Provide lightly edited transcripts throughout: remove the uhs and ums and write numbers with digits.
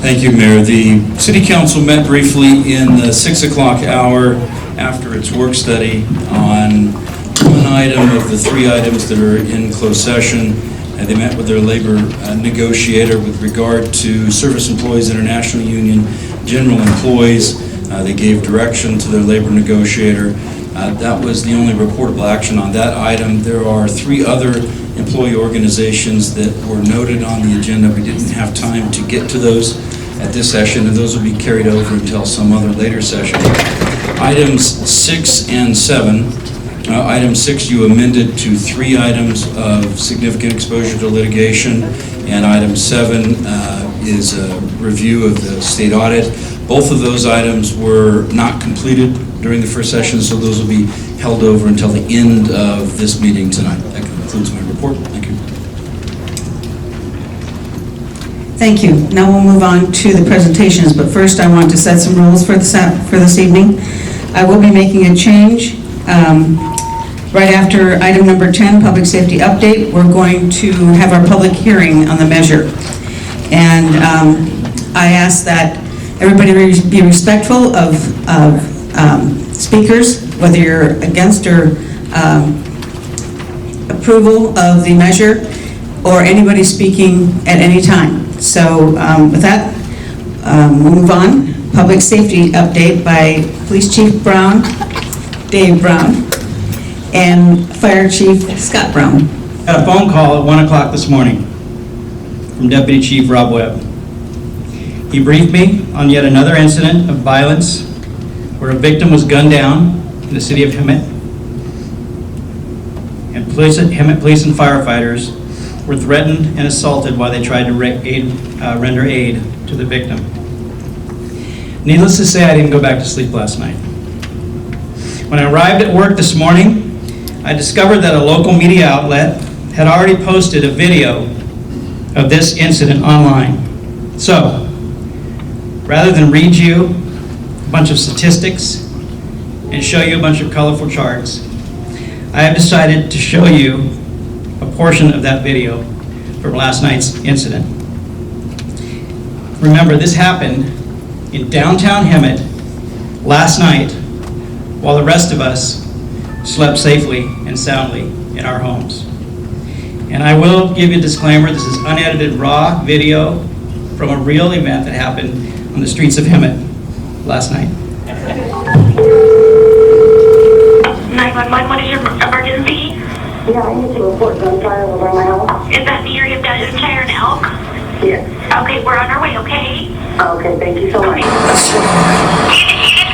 Thank you, Mayor. The City Council met briefly in the 6 o'clock hour after its work study on one item of the three items that are in closed session. They met with their labor negotiator with regard to Service Employees International Union general employees. They gave direction to their labor negotiator. That was the only reportable action on that item. There are three other employee organizations that were noted on the agenda. We didn't have time to get to those at this session, and those will be carried over until some other later session. Items 6 and 7. Item 6, you amended to 3 items of significant exposure to litigation, and item 7 is a review of the state audit. Both of those items were not completed during the first session, so those will be held over until the end of this meeting tonight. That concludes my report. Thank you. Thank you. Now we'll move on to the presentations, but first I want to set some rules for this evening. I will be making a change. Right after item number 10, public safety update, we're going to have our public hearing on the measure. And I ask that everybody be respectful of speakers, whether you're against or approval of the measure, or anybody speaking at any time. So with that, we'll move on. Public safety update by Police Chief Brown, Dave Brown, and Fire Chief Scott Brown. Got a phone call at 1 o'clock this morning from Deputy Chief Rob Webb. He briefed me on yet another incident of violence where a victim was gunned down in the city of Hemet, and Hemet police and firefighters were threatened and assaulted while they tried to render aid to the victim. Needless to say, I didn't go back to sleep last night. When I arrived at work this morning, I discovered that a local media outlet had already posted a video of this incident online. So, rather than read you a bunch of statistics and show you a bunch of colorful charts, I have decided to show you a portion of that video from last night's incident. Remember, this happened in downtown Hemet last night while the rest of us slept safely and soundly in our homes. And I will give you a disclaimer, this is unedited raw video from a real event that happened on the streets of Hemet last night. 911, what is your emergency? Yeah, I need to report gunfire over my house. Is that the area of Gunfire and Elk? Yes. Okay, we're on our way, okay? Okay, thank you so much. Units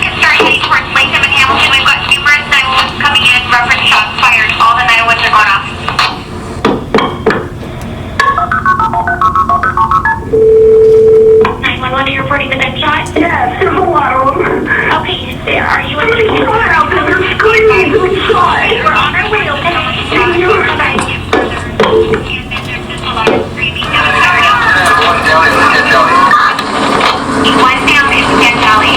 can start heading towards Lake and Hamilton. We've got numerous 911s coming in, reference shots fired. All the 911s are going off. 911, are you reporting the gunshot? Yes, there's a lot of them. Okay, are you in the They're out there, they're screaming inside. Okay, we're on our way, okay? And then there's just a lot of screaming down the area. One down is Ken Valley.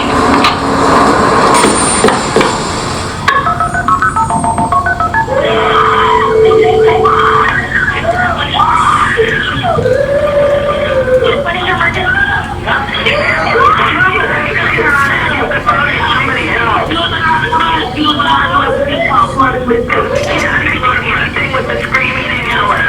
What is your emergency? With the screaming and yelling.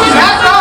She's still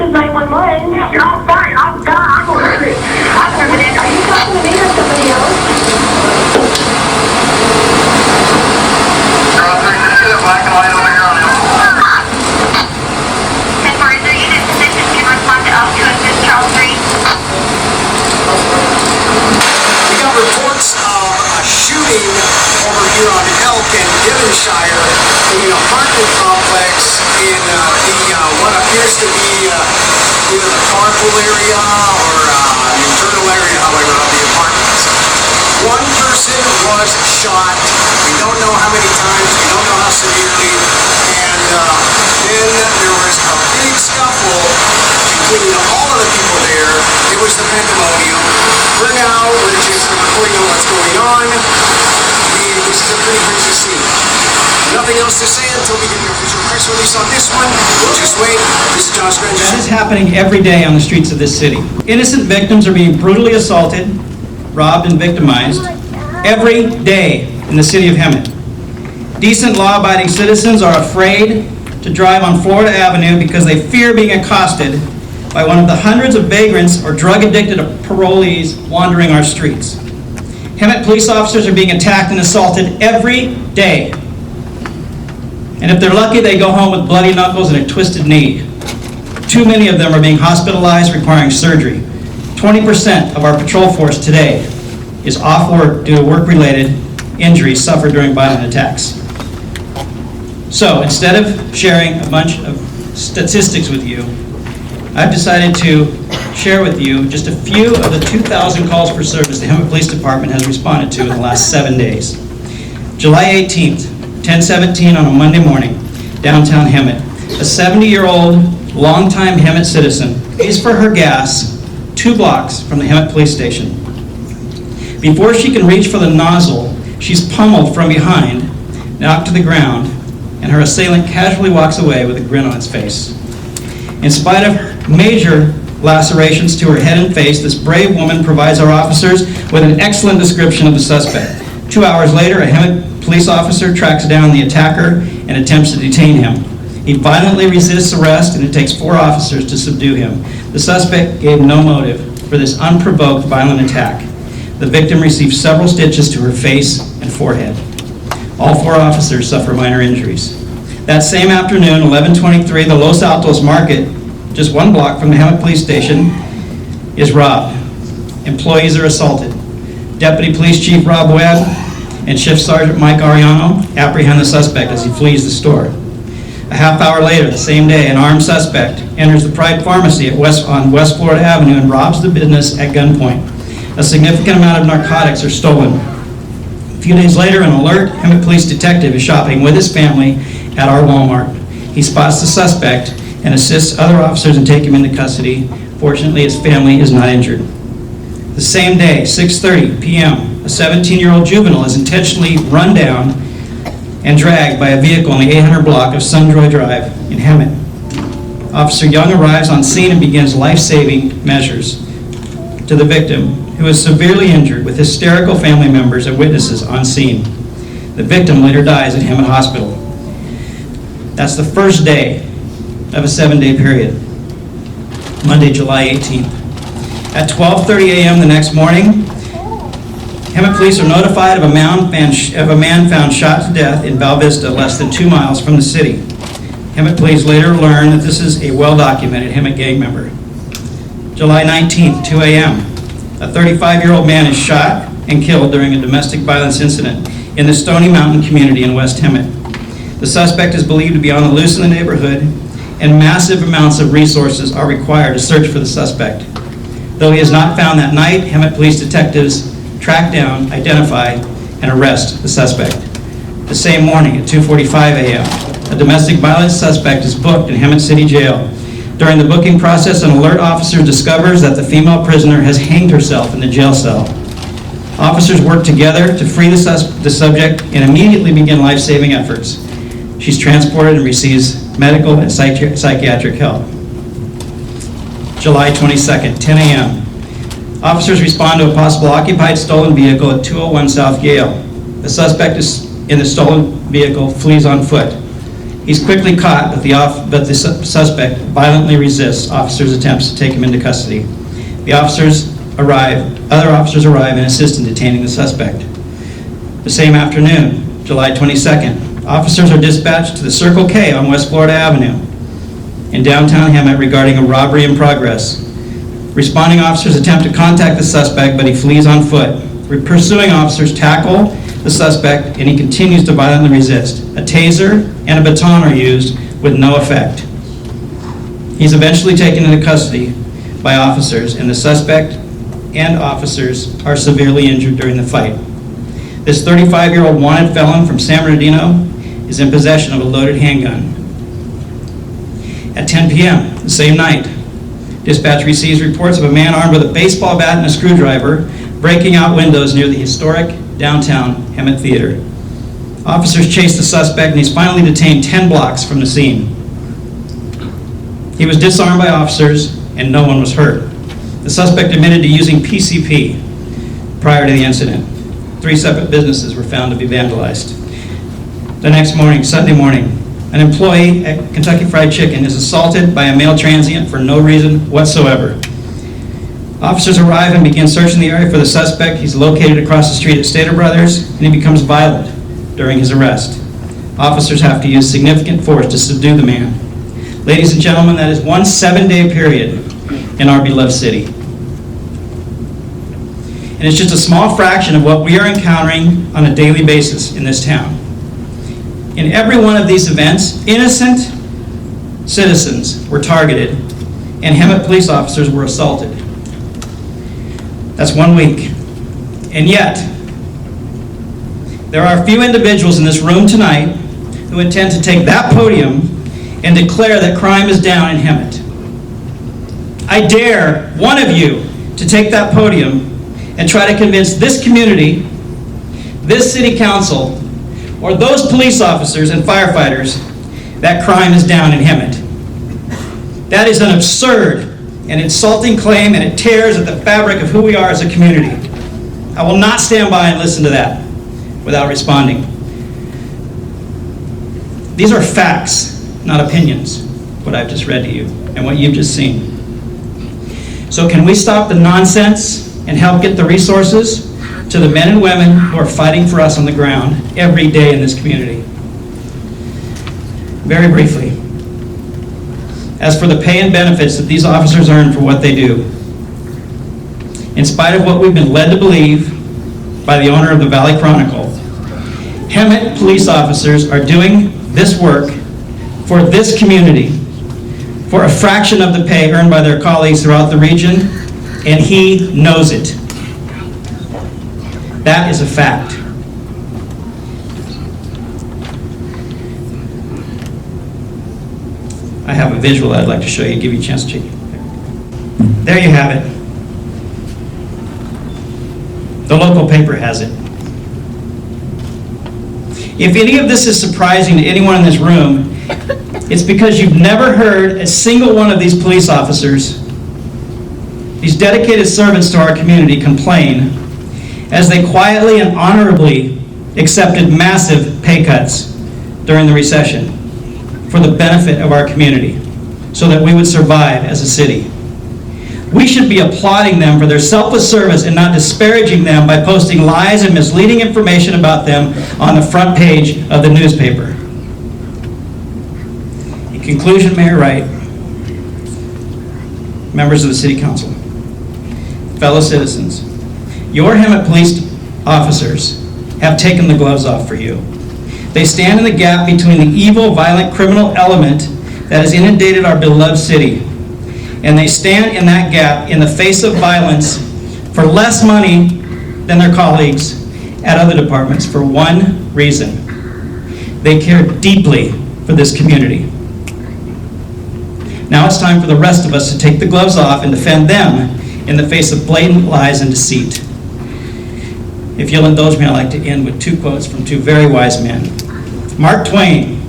is 911. Yeah, I'm fine. I'm already. I'm permanent. Are you talking to me or somebody else? Black and white over here on it. 10-4, is there unit position can respond to up to assist Charles Street? We got reports of a shooting over here on Elk and Devonshire in an apartment complex in what appears to be either the carpool area or an internal area, however, of the apartments. One person was shot. We don't know how many times, we don't know how severely, and then there was a big scuffle between all of the people there. It was the pandemonium. We're just reporting on what's going on. This is a pretty crazy scene. Nothing else to say until we get an official press release on this one. We'll just wait. This is Josh Granger. That is happening every day on the streets of this city. Innocent victims are being brutally assaulted, robbed, and victimized every day in the city of Hemet. Decent, law-abiding citizens are afraid to drive on Florida Avenue because they fear being accosted by one of the hundreds of vagrants or drug-addicted parolees wandering our streets. Hemet police officers are being attacked and assaulted every day. And if they're lucky, they go home with bloody knuckles and a twisted knee. Too many of them are being hospitalized, requiring surgery. 20% of our patrol force today is off work due to work-related injuries suffered during violent attacks. So instead of sharing a bunch of statistics with you, I've decided to share with you just a few of the 2,000 calls for service the Hemet Police Department has responded to in the last 7 days. July 18th, 10:17 on a Monday morning, downtown Hemet, a 70-year-old, longtime Hemet citizen pays for her gas 2 blocks from the Hemet Police Station. Before she can reach for the nozzle, she's pummeled from behind, knocked to the ground, and her assailant casually walks away with a grin on his face. In spite of major lacerations to her head and face, this brave woman provides our officers with an excellent description of the suspect. 2 hours later, a Hemet police officer tracks down the attacker and attempts to detain him. He violently resists arrest, and it takes 4 officers to subdue him. The suspect gave no motive for this unprovoked violent attack. The victim received several stitches to her face and forehead. All 4 officers suffer minor injuries. That same afternoon, 11:23, the Los Altos Market, just 1 block from the Hemet Police Station, is robbed. Employees are assaulted. Deputy Police Chief Rob Webb and Shift Sergeant Mike Ariano apprehend the suspect as he flees the store. A half hour later, the same day, an armed suspect enters the Pride Pharmacy on West Florida Avenue and robs the business at gunpoint. A significant amount of narcotics are stolen. A few days later, an alert Hemet police detective is shopping with his family at our Walmart. He spots the suspect and assists other officers in taking him into custody. Fortunately, his family is not injured. The same day, 6:30 p.m., a 17-year-old juvenile is intentionally run down and dragged by a vehicle in the 800 block of Sunjoy Drive in Hemet. Officer Young arrives on scene and begins life-saving measures to the victim, who is severely injured, with hysterical family members and witnesses on scene. The victim later dies at Hemet Hospital. That's the first day of a 7-day period, Monday, July 18th. At 12:30 a.m. the next morning, Hemet police are notified of a man found shot to death in Val Vista, less than 2 miles from the city. Hemet police later learn that this is a well-documented Hemet gang member. July 19th, 2 a.m., a 35-year-old man is shot and killed during a domestic violence incident in the Stony Mountain community in West Hemet. The suspect is believed to be on the loose in the neighborhood, and massive amounts of resources are required to search for the suspect. Though he is not found that night, Hemet police detectives track down, identify, and arrest the suspect. The same morning at 2:45 a.m., a domestic violence suspect is booked in Hemet City Jail. During the booking process, an alert officer discovers that the female prisoner has hanged herself in the jail cell. Officers work together to free the subject and immediately begin life-saving efforts. She's transported and receives medical and psychiatric help. July 22nd, 10 a.m. Officers respond to a possible occupied stolen vehicle at 201 South Yale. The suspect in the stolen vehicle flees on foot. He's quickly caught, but the suspect violently resists officers' attempts to take him into custody. Other officers arrive and assist in detaining the suspect. The same afternoon, July 22nd, officers are dispatched to the Circle K on West Florida Avenue in downtown Hemet regarding a robbery in progress. Responding officers attempt to contact the suspect, but he flees on foot. Pursuing officers tackle the suspect, and he continues to violently resist. A taser and a baton are used with no effect. He's eventually taken into custody by officers, and the suspect and officers are severely injured during the fight. This 35-year-old wanted felon from San Bernardino is in possession of a loaded handgun. At 10 p.m. the same night, dispatch receives reports of a man armed with a baseball bat and a screwdriver breaking out windows near the historic downtown Hemet Theater. Officers chase the suspect, and he's finally detained 10 blocks from the scene. He was disarmed by officers, and no one was hurt. The suspect admitted to using PCP prior to the incident. 3 separate businesses were found to be vandalized. The next morning, Sunday morning, an employee at Kentucky Fried Chicken is assaulted by a male transient for no reason whatsoever. Officers arrive and begin searching the area for the suspect. He's located across the street at Stater Brothers, and he becomes violent during his arrest. Officers have to use significant force to subdue the man. Ladies and gentlemen, that is one 7-day period in our beloved city. And it's just a small fraction of what we are encountering on a daily basis in this town. In every one of these events, innocent citizens were targeted, and Hemet police officers were assaulted. That's 1 week. And yet, there are a few individuals in this room tonight who intend to take that podium and declare that crime is down in Hemet. I dare one of you to take that podium and try to convince this community, this city council, or those police officers and firefighters that crime is down in Hemet. That is an absurd and insulting claim, and it tears at the fabric of who we are as a community. I will not stand by and listen to that without responding. These are facts, not opinions, what I've just read to you and what you've just seen. So can we stop the nonsense and help get the resources to the men and women who are fighting for us on the ground every day in this community? Very briefly, as for the pay and benefits that these officers earn for what they do, in spite of what we've been led to believe by the owner of the Valley Chronicle, Hemet police officers are doing this work for this community for a fraction of the pay earned by their colleagues throughout the region, and he knows it. That is a fact. I have a visual I'd like to show you, give you a chance to check. There you have it. The local paper has it. If any of this is surprising to anyone in this room, it's because you've never heard a single one of these police officers, these dedicated servants to our community, complain as they quietly and honorably accepted massive pay cuts during the recession for the benefit of our community so that we would survive as a city. We should be applauding them for their selfless service and not disparaging them by posting lies and misleading information about them on the front page of the newspaper. In conclusion, Mayor Wright, members of the City Council, fellow citizens, your Hemet police officers have taken the gloves off for you. They stand in the gap between the evil, violent, criminal element that has inundated our beloved city. And they stand in that gap in the face of violence for less money than their colleagues at other departments for one reason. They care deeply for this community. Now it's time for the rest of us to take the gloves off and defend them in the face of blatant lies and deceit. If you'll indulge me, I'd like to end with 2 quotes from 2 very wise men. Mark Twain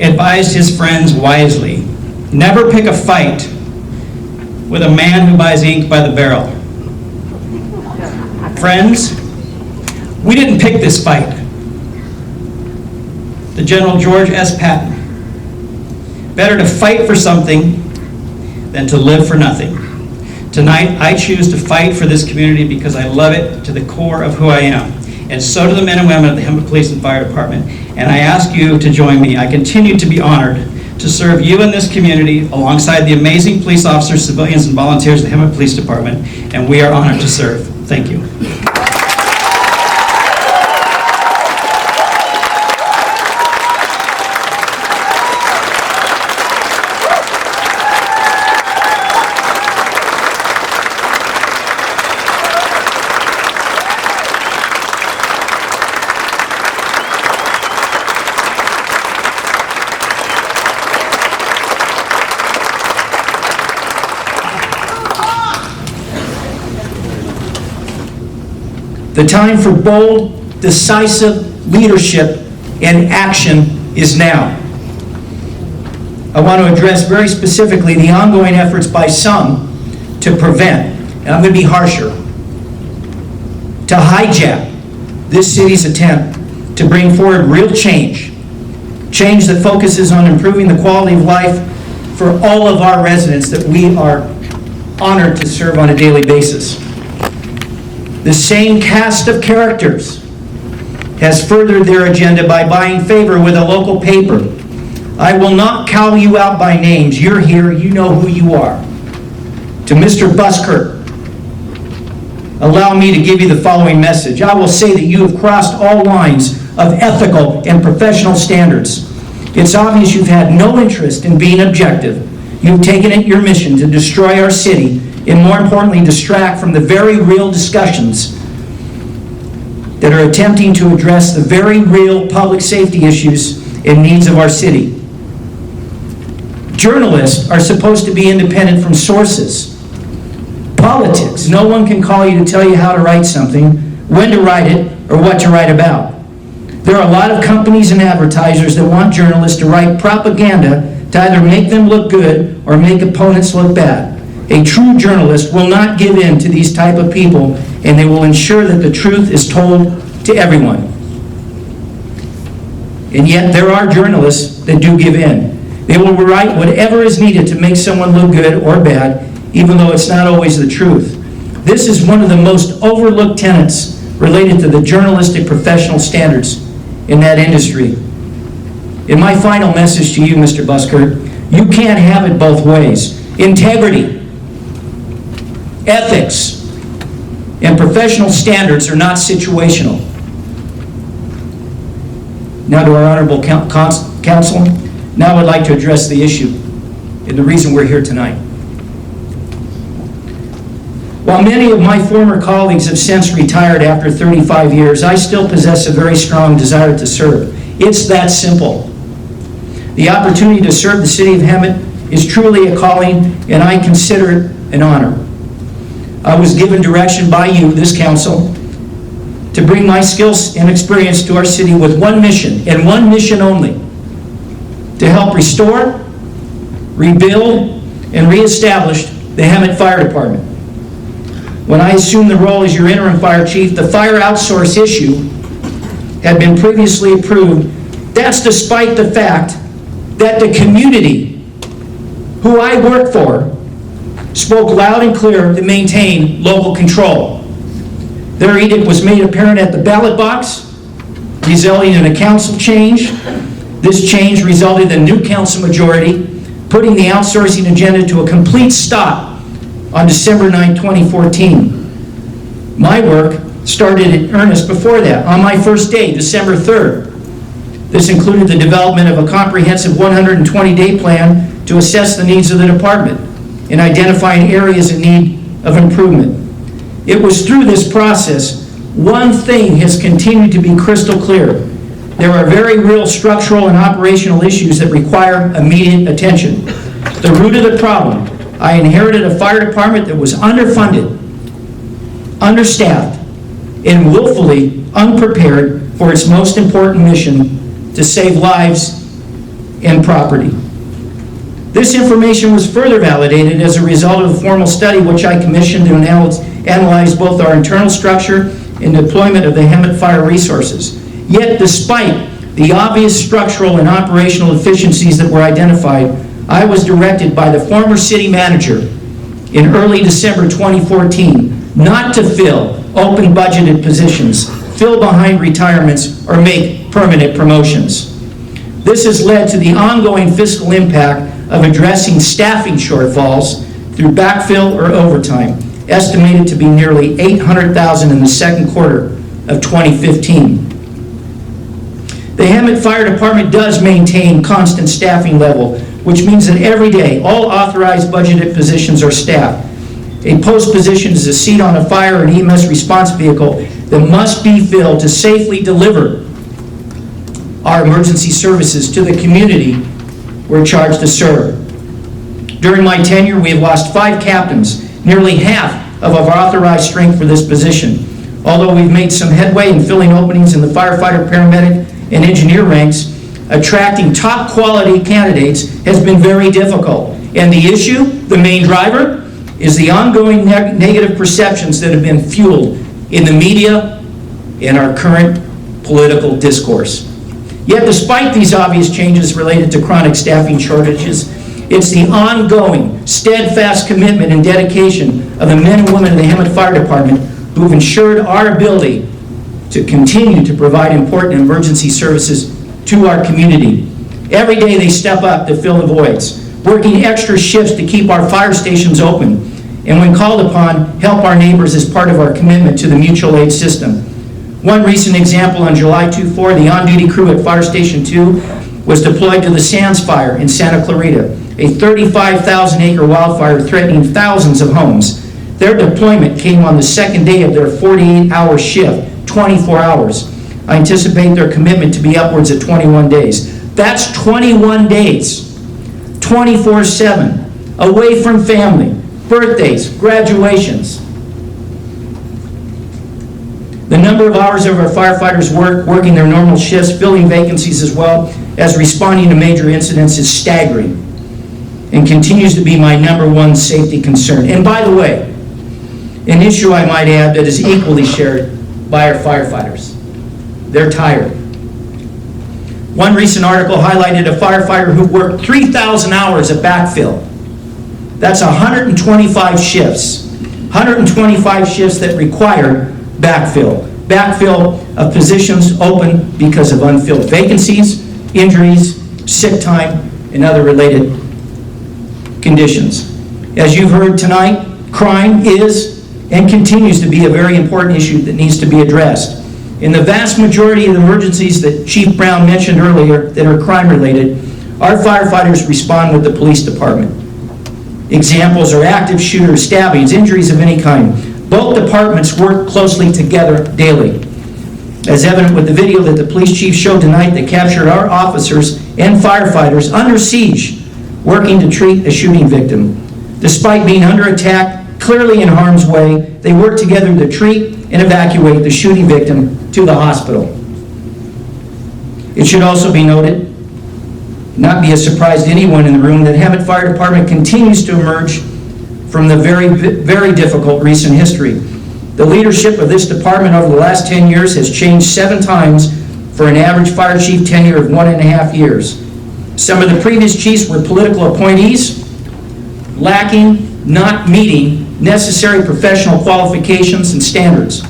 advised his friends wisely, never pick a fight with a man who buys ink by the barrel. Friends, we didn't pick this fight. the General George S. Patton. Better to fight for something than to live for nothing. Tonight, I choose to fight for this community because I love it to the core of who I am. And so do the men and women of the Hemet Police and Fire Department. And I ask you to join me. I continue to be honored to serve you in this community alongside the amazing police officers, civilians, and volunteers of the Hemet Police Department. And we are honored to serve. Thank you. The time for bold, decisive leadership and action is now. I want to address very specifically the ongoing efforts by some to prevent, and I'm going to be harsher, to hijack this city's attempt to bring forward real change that focuses on improving the quality of life for all of our residents that we are honored to serve on a daily basis. The same cast of characters has furthered their agenda by buying favor with a local paper. I will not call you out by names. You're here, you know who you are. To Mr. Buskirk, allow me to give you the following message. I will say that you have crossed all lines of ethical and professional standards. It's obvious you've had no interest in being objective. You've taken it your mission to destroy our city and, more importantly, distract from the very real discussions that are attempting to address the very real public safety issues and needs of our city. Journalists are supposed to be independent from sources. Politics, no one can call you to tell you how to write something, when to write it, or what to write about. There are a lot of companies and advertisers that want journalists to write propaganda to either make them look good or make opponents look bad. A true journalist will not give in to these type of people, and they will ensure that the truth is told to everyone. And yet there are journalists that do give in. They will write whatever is needed to make someone look good or bad, even though it's not always the truth. This is one of the most overlooked tenets related to the journalistic professional standards in that industry. In my final message to you, Mr. Buskirk, you can't have it both ways. Integrity, ethics, and professional standards are not situational. Now to our honorable council, now I'd like to address the issue and the reason we're here tonight. While many of my former colleagues have since retired after 35 years, I still possess a very strong desire to serve. It's that simple. The opportunity to serve the city of Hemet is truly a calling, and I consider it an honor. I was given direction by you, this council, to bring my skills and experience to our city with one mission, and one mission only: to help restore, rebuild, and reestablish the Hemet Fire Department. When I assumed the role as your interim fire chief, the fire outsource issue had been previously approved. That's despite the fact that the community who I work for spoke loud and clear to maintain local control. Their edict was made apparent at the ballot box, resulting in a council change. This change resulted in a new council majority, putting the outsourcing agenda to a complete stop on December 9, 2014. My work started in earnest before that, on my first day, December 3rd. This included the development of a comprehensive 120-day plan to assess the needs of the department and identifying areas in need of improvement. It was through this process, one thing has continued to be crystal clear. There are very real structural and operational issues that require immediate attention. The root of the problem: I inherited a fire department that was underfunded, understaffed, and willfully unprepared for its most important mission: to save lives and property. This information was further validated as a result of a formal study which I commissioned to analyze both our internal structure and deployment of the Hemet fire resources. Yet, despite the obvious structural and operational efficiencies that were identified, I was directed by the former city manager in early December 2014 not to fill open budgeted positions, fill behind retirements, or make permanent promotions. This has led to the ongoing fiscal impact of addressing staffing shortfalls through backfill or overtime, estimated to be nearly $800,000 in the second quarter of 2015. The Hemet Fire Department does maintain constant staffing level, which means that every day all authorized budgeted positions are staffed. A post position is a seat on a fire or EMS response vehicle that must be filled to safely deliver our emergency services to the community we're charged to serve. During my tenure, we have lost 5 captains, nearly half of our authorized strength for this position. Although we've made some headway in filling openings in the firefighter, paramedic, and engineer ranks, attracting top quality candidates has been very difficult. And the issue, the main driver, is the ongoing negative perceptions that have been fueled in the media and our current political discourse. Yet despite these obvious changes related to chronic staffing shortages, it's the ongoing, steadfast commitment and dedication of the men and women of the Hemet Fire Department who have ensured our ability to continue to provide important emergency services to our community. Every day they step up to fill the voids, working extra shifts to keep our fire stations open, and when called upon, help our neighbors as part of our commitment to the mutual aid system. One recent example, on July 24, the on-duty crew at Fire Station 2 was deployed to the Sands Fire in Santa Clarita, a 35,000-acre wildfire threatening thousands of homes. Their deployment came on the second day of their 48-hour shift, 24 hours. I anticipate their commitment to be upwards of 21 days. That's 21 days, 24/7, away from family, birthdays, graduations. The number of hours of our firefighters working their normal shifts, filling vacancies as well as responding to major incidents is staggering and continues to be my #1 safety concern. And by the way, an issue I might add that is equally shared by our firefighters. They're tired. One recent article highlighted a firefighter who worked 3,000 hours of backfill. That's 125 shifts. 125 shifts that required backfill. Backfill of positions open because of unfilled vacancies, injuries, sick time, and other related conditions. As you've heard tonight, crime is and continues to be a very important issue that needs to be addressed. In the vast majority of the emergencies that Chief Brown mentioned earlier that are crime-related, our firefighters respond with the police department. Examples are active shooters, stabbings, injuries of any kind. Both departments work closely together daily. As evident with the video that the police chief showed tonight that captured our officers and firefighters under siege, working to treat a shooting victim. Despite being under attack, clearly in harm's way, they work together to treat and evacuate the shooting victim to the hospital. It should also be noted, not be a surprise to anyone in the room, that Hemet Fire Department continues to emerge from the very, very difficult recent history. The leadership of this department over the last 10 years has changed 7 times for an average fire chief tenure of 1.5 years. Some of the previous chiefs were political appointees, lacking, not meeting necessary professional qualifications and standards.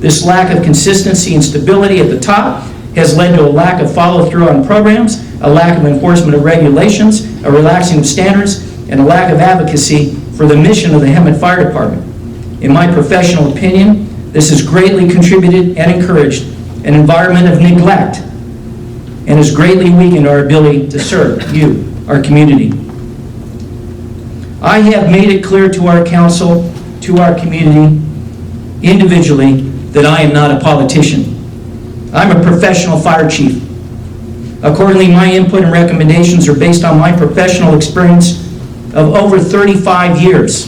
This lack of consistency and stability at the top has led to a lack of follow-through on programs, a lack of enforcement of regulations, a relaxing of standards, and a lack of advocacy for the mission of the Hemet Fire Department. In my professional opinion, this has greatly contributed and encouraged an environment of neglect and has greatly weakened our ability to serve you, our community. I have made it clear to our council, to our community, individually, that I am not a politician. I'm a professional fire chief. Accordingly, my input and recommendations are based on my professional experience of over 35 years.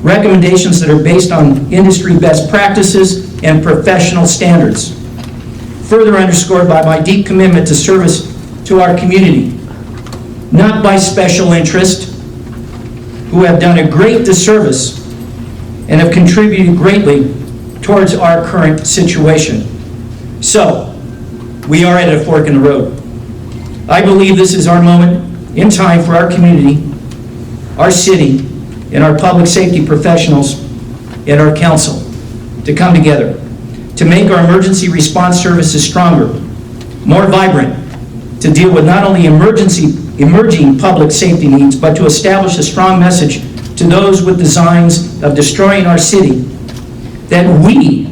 Recommendations that are based on industry best practices and professional standards, further underscored by my deep commitment to service to our community, not by special interest, who have done a great disservice and have contributed greatly towards our current situation. So, We are at a fork in the road. I believe this is our moment in time for our community, our city, and our public safety professionals and our council to come together, to make our emergency response services stronger, more vibrant, to deal with not only emerging public safety needs, but to establish a strong message to those with designs of destroying our city, that we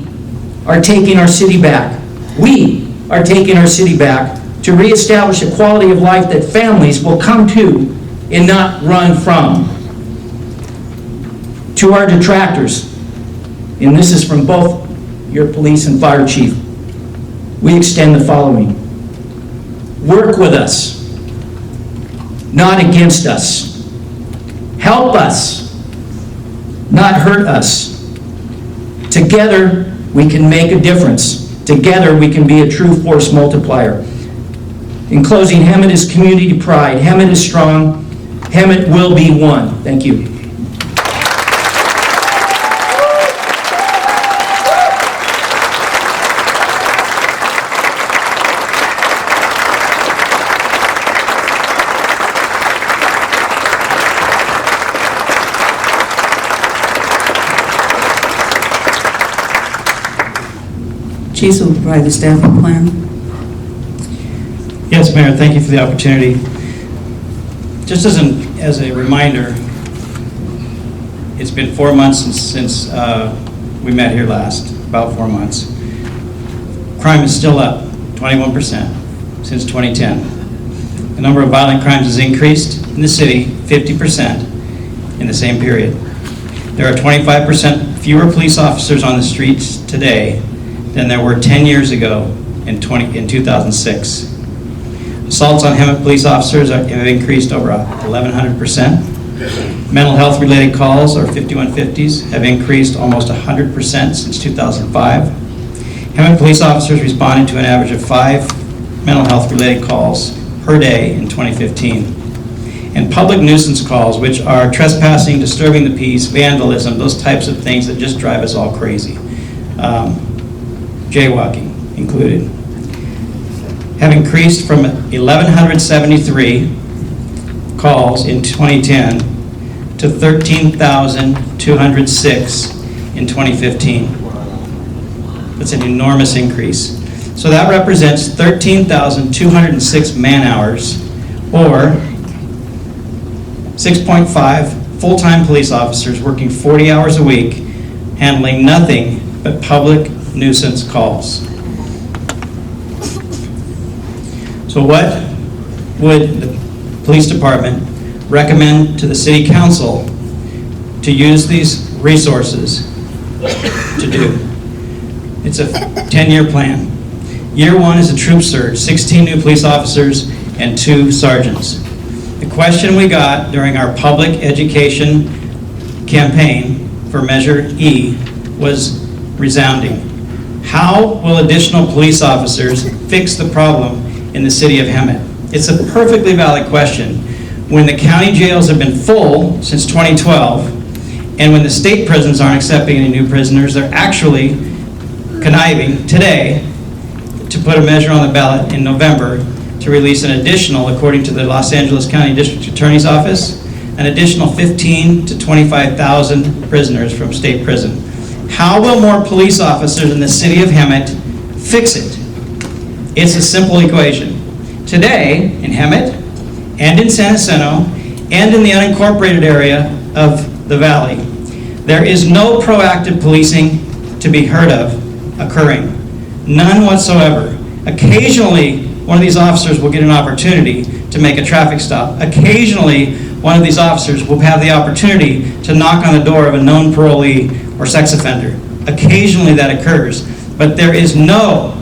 are taking our city back. We are taking our city back to reestablish a quality of life that families will come to and not run from. To our detractors, and this is from both your police and fire chief, we extend the following. Work with us, not against us. Help us, not hurt us. Together, we can make a difference. Together, we can be a true force multiplier. In closing, Hemet is community pride. Hemet is strong. Hemet will be one. Thank you. Chiefs will provide the staffing plan. Yes, Mayor, thank you for the opportunity. Just as a reminder, it's been 4 months since we met here last, about 4 months. Crime is still up 21% since 2010. The number of violent crimes has increased in the city 50% in the same period. There are 25% fewer police officers on the streets today than there were 10 years ago in 2006. Assaults on Hemet police officers have increased over 1,100%. Mental health related calls, or 5150s, have increased almost 100% since 2005. Hemet police officers responded to an average of 5 mental health related calls per day in 2015. And public nuisance calls, which are trespassing, disturbing the peace, vandalism, those types of things that just drive us all crazy. Jaywalking included, have increased from 1,173 calls in 2010 to 13,206 in 2015. That's an enormous increase. So that represents 13,206 man-hours, or 6.5 full-time police officers working 40 hours a week, handling nothing but public nuisance calls. So what would the police department recommend to the city council to use these resources to do? It's a 10-year plan. Year 1 is a troop surge, 16 new police officers and 2 sergeants. The question we got during our public education campaign for Measure E was resounding. How will additional police officers fix the problem in the city of Hemet? It's a perfectly valid question. When the county jails have been full since 2012, and when the state prisons aren't accepting any new prisoners, they're actually conniving today to put a measure on the ballot in November to release an additional, according to the Los Angeles County District Attorney's Office, an additional 15,000 to 25,000 prisoners from state prison. How will more police officers in the city of Hemet fix it? It's a simple equation. Today, in Hemet, and in San Jacinto, and in the unincorporated area of the valley, there is no proactive policing to be heard of occurring. None whatsoever. Occasionally, one of these officers will get an opportunity to make a traffic stop. Occasionally, one of these officers will have the opportunity to knock on the door of a known parolee or sex offender. Occasionally that occurs, but there is no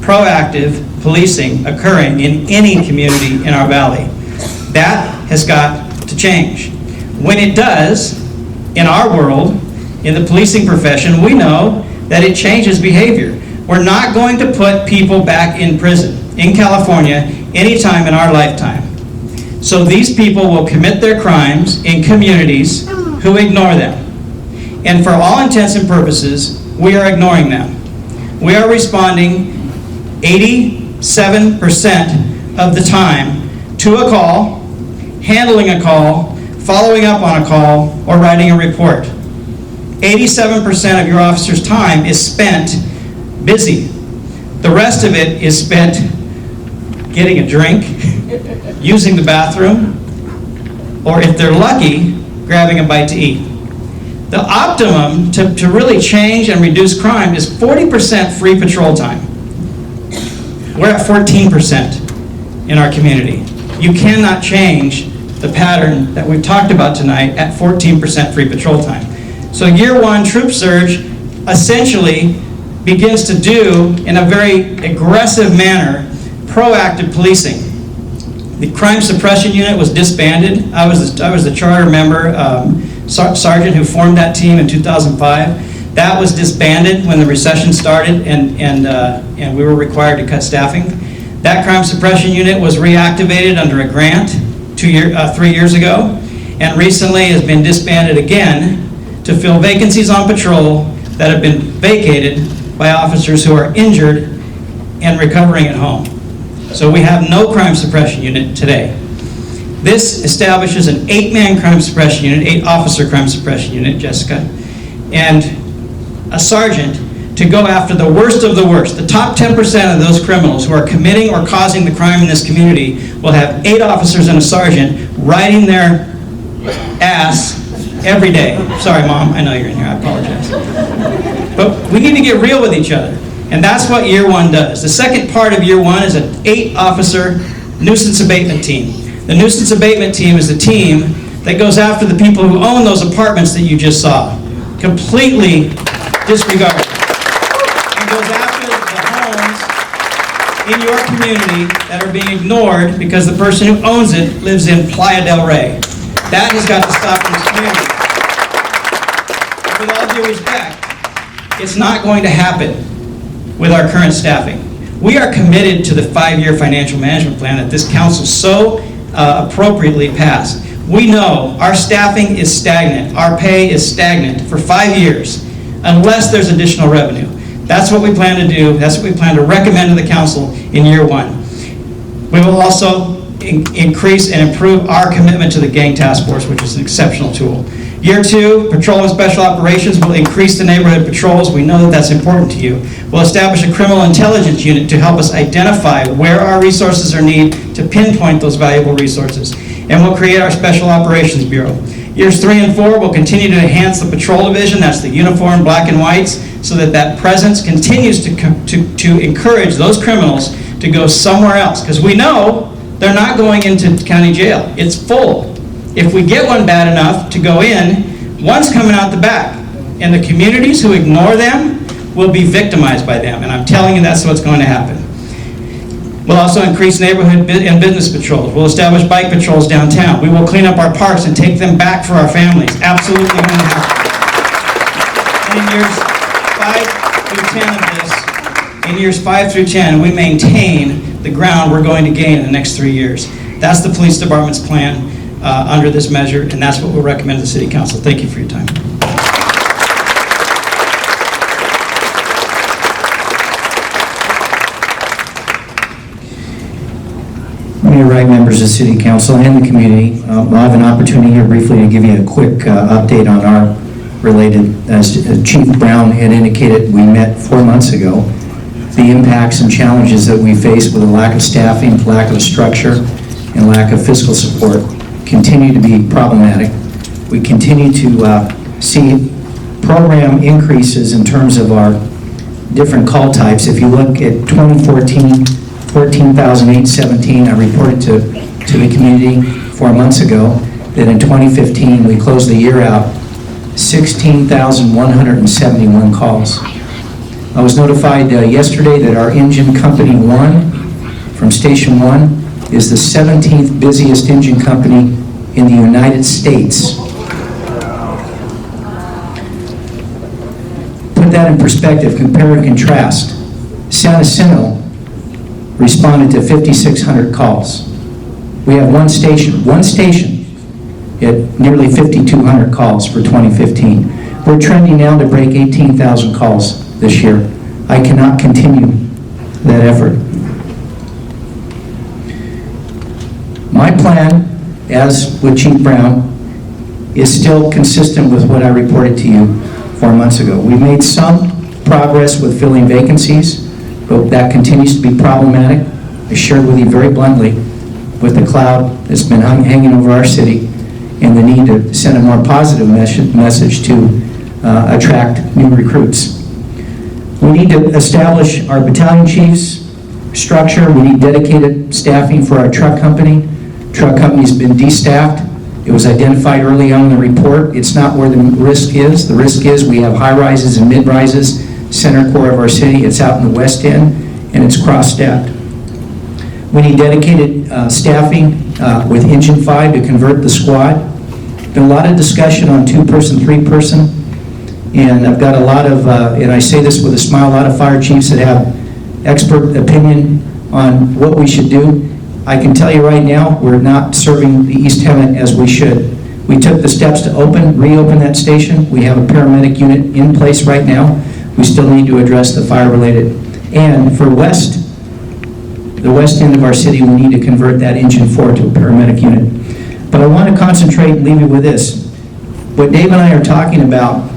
proactive policing occurring in any community in our valley. That has got to change. When it does, in our world, in the policing profession, we know that it changes behavior. We're not going to put people back in prison in California anytime in our lifetime. So these people will commit their crimes in communities who ignore them. And for all intents and purposes, we are ignoring them. We are responding 87% of the time to a call, handling a call, following up on a call, or writing a report. 87% of your officer's time is spent busy. The rest of it is spent getting a drink, using the bathroom, or if they're lucky, grabbing a bite to eat. The optimum to really change and reduce crime is 40% free patrol time. We're at 14% in our community. You cannot change the pattern that we've talked about tonight at 14% free patrol time. So year one troop surge essentially begins to do, in a very aggressive manner, proactive policing. The crime suppression unit was disbanded. I was the charter member, sergeant who formed that team in 2005. That was disbanded when the recession started and we were required to cut staffing. That crime suppression unit was reactivated under a grant 3 years ago, and recently has been disbanded again to fill vacancies on patrol that have been vacated by officers who are injured and recovering at home. So we have no crime suppression unit today. This establishes an 8-man crime suppression unit, 8-officer crime suppression unit, Jessica, and a sergeant to go after the worst of the worst. The top 10% of those criminals who are committing or causing the crime in this community will have 8 officers and a sergeant riding their ass every day. Sorry, Mom, I know you're in here, I apologize. But we need to get real with each other, and that's what year one does. The second part of year one is an 8-officer nuisance abatement team. The nuisance abatement team is the team that goes after the people who own those apartments that you just saw, completely disregarded, and goes after the homes in your community that are being ignored because the person who owns it lives in Playa del Rey. That has got to stop in this community. With all due respect, it's not going to happen with our current staffing. We are committed to the 5-year financial management plan that this council so appropriately passed. We know our staffing is stagnant, our pay is stagnant for 5 years unless there's additional revenue. That's what we plan to do. That's what we plan to recommend to the council in year one. We will also increase and improve our commitment to the gang task force, which is an exceptional tool. Year two, patrol and special operations will increase the neighborhood patrols. We know that that's important to you. We'll establish a criminal intelligence unit to help us identify where our resources are needed to pinpoint those valuable resources. And we'll create our special operations bureau. Years 3 and 4 will continue to enhance the patrol division. That's the uniform black and whites, so that presence continues to encourage those criminals to go somewhere else. Because we know they're not going into county jail. It's full. If we get one bad enough to go in, one's coming out the back. And the communities who ignore them will be victimized by them. And I'm telling you, that's what's going to happen. We'll also increase neighborhood and business patrols. We'll establish bike patrols downtown. We will clean up our parks and take them back for our families. Absolutely going to happen. And in years 5 through 10 we maintain the ground we're going to gain in the next 3 years. That's the police department's plan under this measure, and that's what we'll recommend to the City Council. Thank you for your time. Mayor Wright, members of the City Council and the community, I'll have an opportunity here briefly to give you a quick update on our related, as Chief Brown had indicated, we met 4 months ago. The impacts and challenges that we face with a lack of staffing, lack of structure, and lack of fiscal support continue to be problematic. We continue to see program increases in terms of our different call types. If you look at 2014, 14,817, I reported to the community 4 months ago that in 2015 we closed the year out 16,171 calls. I was notified yesterday that our engine company 1 from Station 1 is the 17th busiest engine company in the United States. Put that in perspective, compare and contrast. San Jacinto responded to 5,600 calls. We have one station at nearly 5,200 calls for 2015. We're trending now to break 18,000 calls this year. I cannot continue that effort. My plan, as with Chief Brown, is still consistent with what I reported to you 4 months ago. We've made some progress with filling vacancies, but that continues to be problematic. I shared with you very bluntly with the cloud that's been hanging over our city and the need to send a more positive message to attract new recruits. We need to establish our battalion chiefs structure. We need dedicated staffing for our truck company. Truck company's been de-staffed. It was identified early on in the report. It's not where the risk is. The risk is we have high rises and mid rises, center core of our city. It's out in the west end, and it's cross-staffed. We need dedicated staffing with Engine 5 to convert the squad. Been a lot of discussion on 2-person, 3-person, and I've got a lot of, and I say this with a smile, a lot of fire chiefs that have expert opinion on what we should do. I can tell you right now, we're not serving the East Hemet as we should. We took the steps to reopen that station. We have a paramedic unit in place right now. We still need to address the fire-related. And for the west end of our city, we need to convert that Engine 4 to a paramedic unit. But I want to concentrate and leave you with this. What Dave and I are talking about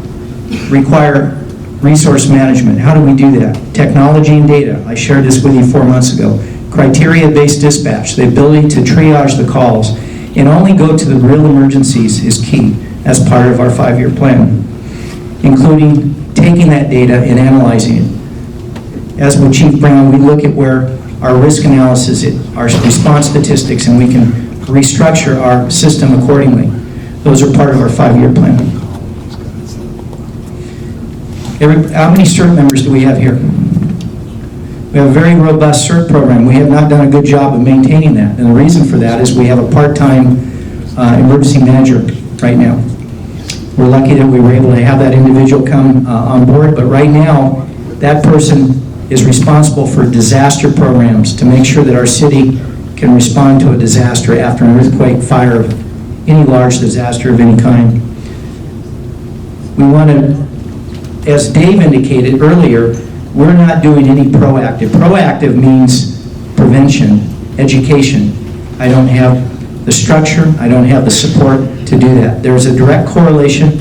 require resource management. How do we do that? Technology and data. I shared this with you 4 months ago. Criteria-based dispatch, the ability to triage the calls and only go to the real emergencies is key as part of our 5-year plan, including taking that data and analyzing it. As with Chief Brown, we look at where our risk analysis, our response statistics, and we can restructure our system accordingly. Those are part of our 5-year plan. How many CERT members do we have here? We have a very robust CERT program. We have not done a good job of maintaining that. And the reason for that is we have a part-time emergency manager right now. We're lucky that we were able to have that individual come on board, but right now, that person is responsible for disaster programs to make sure that our city can respond to a disaster after an earthquake, fire, any large disaster of any kind. We want to, as Dave indicated earlier, we're not doing any proactive. Proactive means prevention, education. I don't have the structure, I don't have the support to do that. There's a direct correlation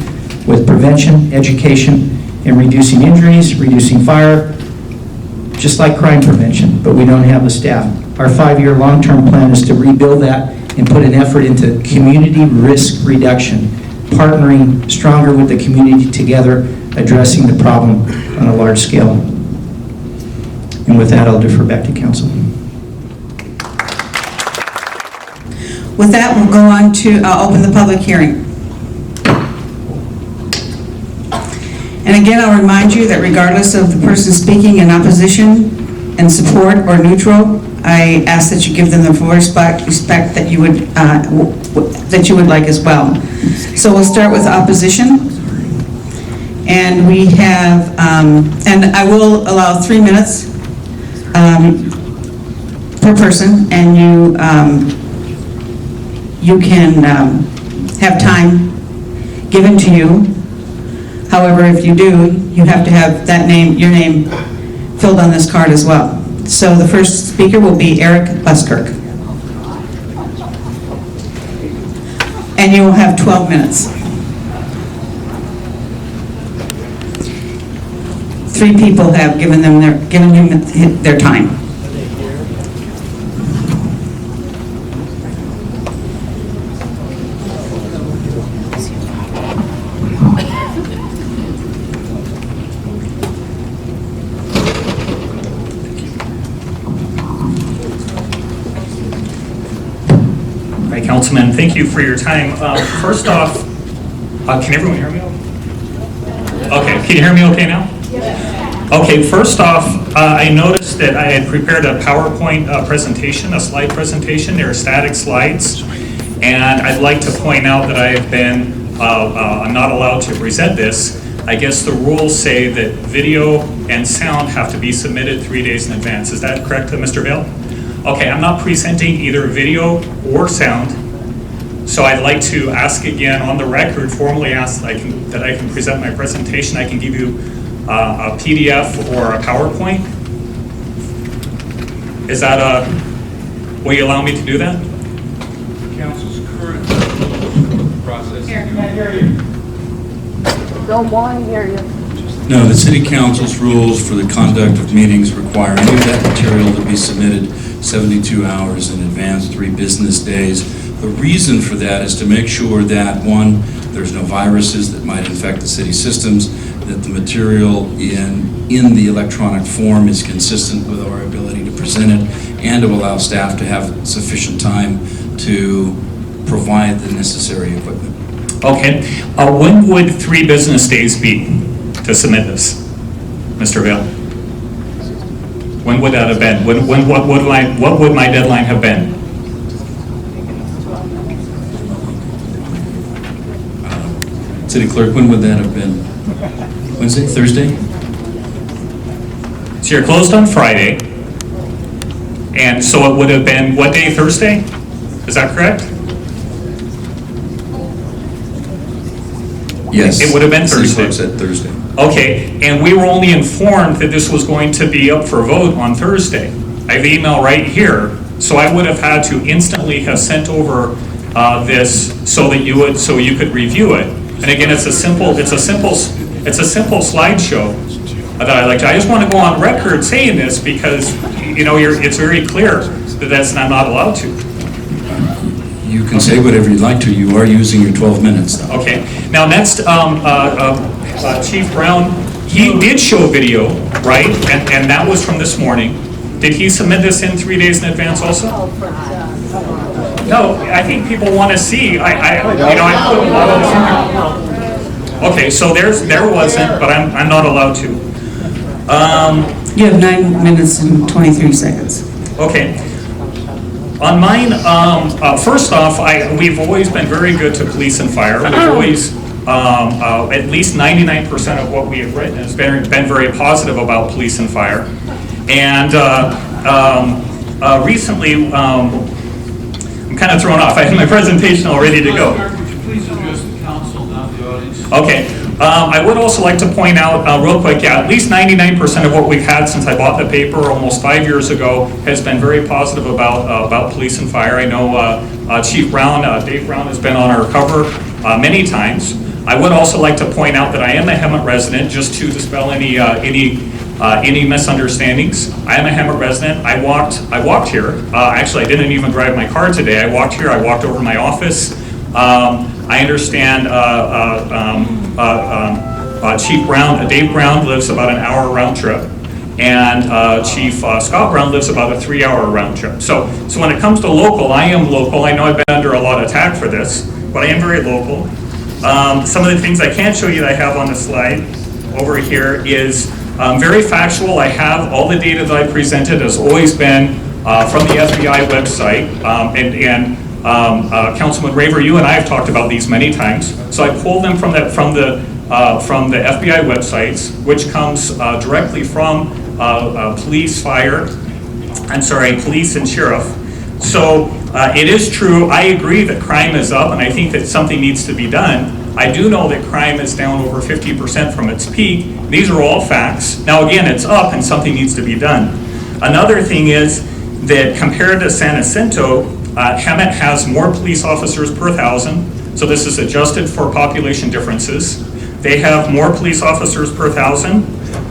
with prevention, education, and reducing injuries, reducing fire, just like crime prevention, but we don't have the staff. Our 5-year long-term plan is to rebuild that and put an effort into community risk reduction, partnering stronger with the community together, addressing the problem on a large scale. And with that, I'll defer back to council. With that, we'll go on to open the public hearing. And again, I'll remind you that regardless of the person speaking in opposition and support or neutral, I ask that you give them the full respect that you would like as well. So we'll start with opposition. And we have, and I will allow 3 minutes per person, and you can have time given to you. However, if you do, you have to have that name, your name, filled on this card as well. So the first speaker will be Eric Buskirk. And you will have 12 minutes. 3 people have given him their time. Councilman, thank you for your time. First off, can everyone hear me? Okay, can you hear me okay now? Okay, first off, I noticed that I had prepared a PowerPoint presentation, a slide presentation. They are static slides, and I'd like to point out that I have been, I'm not allowed to present this. I guess the rules say that video and sound have to be submitted 3 days in advance. Is that correct, Mr. Vale? Okay, I'm not presenting either video or sound, so I'd like to ask again on the record, formally ask that I can present my presentation. I can give you a PDF or a PowerPoint. Is that will you allow me to do that? Council's current process. Don't want to hear you. No, the city council's rules for the conduct of meetings require any of that material to be submitted 72 hours in advance, 3 business days. The reason for that is to make sure that, one, there's no viruses that might infect the city systems, that the material in the electronic form is consistent with our ability to present it, and to allow staff to have sufficient time to provide the necessary equipment. Okay. When would 3 business days be to submit this, Mr. Vail? When would that have been? What would my deadline have been? City clerk, when would that have been? Wednesday, Thursday? So you're closed on Friday, and so it would have been, what day, Thursday? Is that correct? Yes. It would have been City Thursday. clerk said Thursday. Okay, and we were only informed that this was going to be up for vote on Thursday. I have the email right here, so I would have had to instantly have sent over this so that you could review it. And again, it's a simple slideshow that I like. I just want to go on record saying this because it's very clear that I'm not allowed to. You can say whatever you'd like to. You are using your 12 minutes, though. Okay. Now next, Chief Brown, he did show video, right? And that was from this morning. Did he submit this in 3 days in advance also? No, I think people want to see. I put a lot of this in there. Okay, so there wasn't, but I'm not allowed to. You have 9 minutes and 23 seconds. Okay. On mine, first off, we've always been very good to police and fire. We've always, at least 99% of what we have written has been very positive about police and fire. And recently, I'm kind of thrown off. I had my presentation all ready to go. Would you please address the council, not the audience? Okay. I would also like to point out real quick, at least 99% of what we've had since I bought the paper almost 5 years ago has been very positive about police and fire. I know Chief Brown, Dave Brown, has been on our cover many times. I would also like to point out that I am a Hemet resident, just to dispel any misunderstandings. I am a Hemet resident. I walked here. Actually, I didn't even drive my car today. I walked here. I walked over to my office. I understand Chief Brown, Dave Brown lives about an hour round trip, and Chief Scott Brown lives about a 3-hour round trip. So when it comes to local, I am local. I know I've been under a lot of attack for this, but I am very local. Some of the things I can't show you that I have on the slide over here is very factual. I have all the data that I presented has always been from the FBI website, and Councilman Raver, you and I have talked about these many times. So I pulled them from the FBI websites, which comes directly from police and sheriff. So it is true. I agree that crime is up, and I think that something needs to be done. I do know that crime is down over 50% from its peak. These are all facts. Now again, it's up, and something needs to be done. Another thing is that compared to San Jacinto, Hemet has more police officers per 1,000, so this is adjusted for population differences. They have more police officers per 1,000.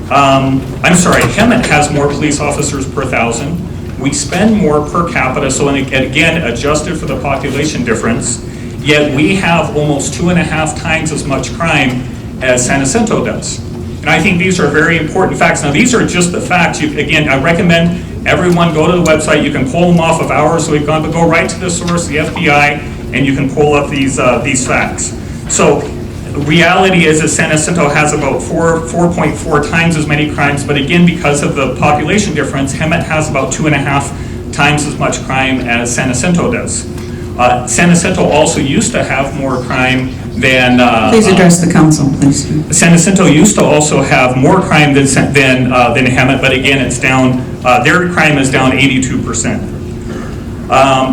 Hemet has more police officers per 1,000. We spend more per capita, so again, adjusted for the population difference, yet we have almost 2.5 times as much crime as San Jacinto does. And I think these are very important facts. Now, these are just the facts. Again, I recommend everyone go to the website. You can pull them off of ours. So we've gone to go right to the source, the FBI, and you can pull up these facts. So reality is that San Jacinto has about 4.4 times as many crimes, but again, because of the population difference, Hemet has about 2.5 times as much crime as San Jacinto does. San Jacinto also used to have more crime than... Please address the council, please. San Jacinto used to also have more crime than Hemet, but again, it's down, their crime is down 82%.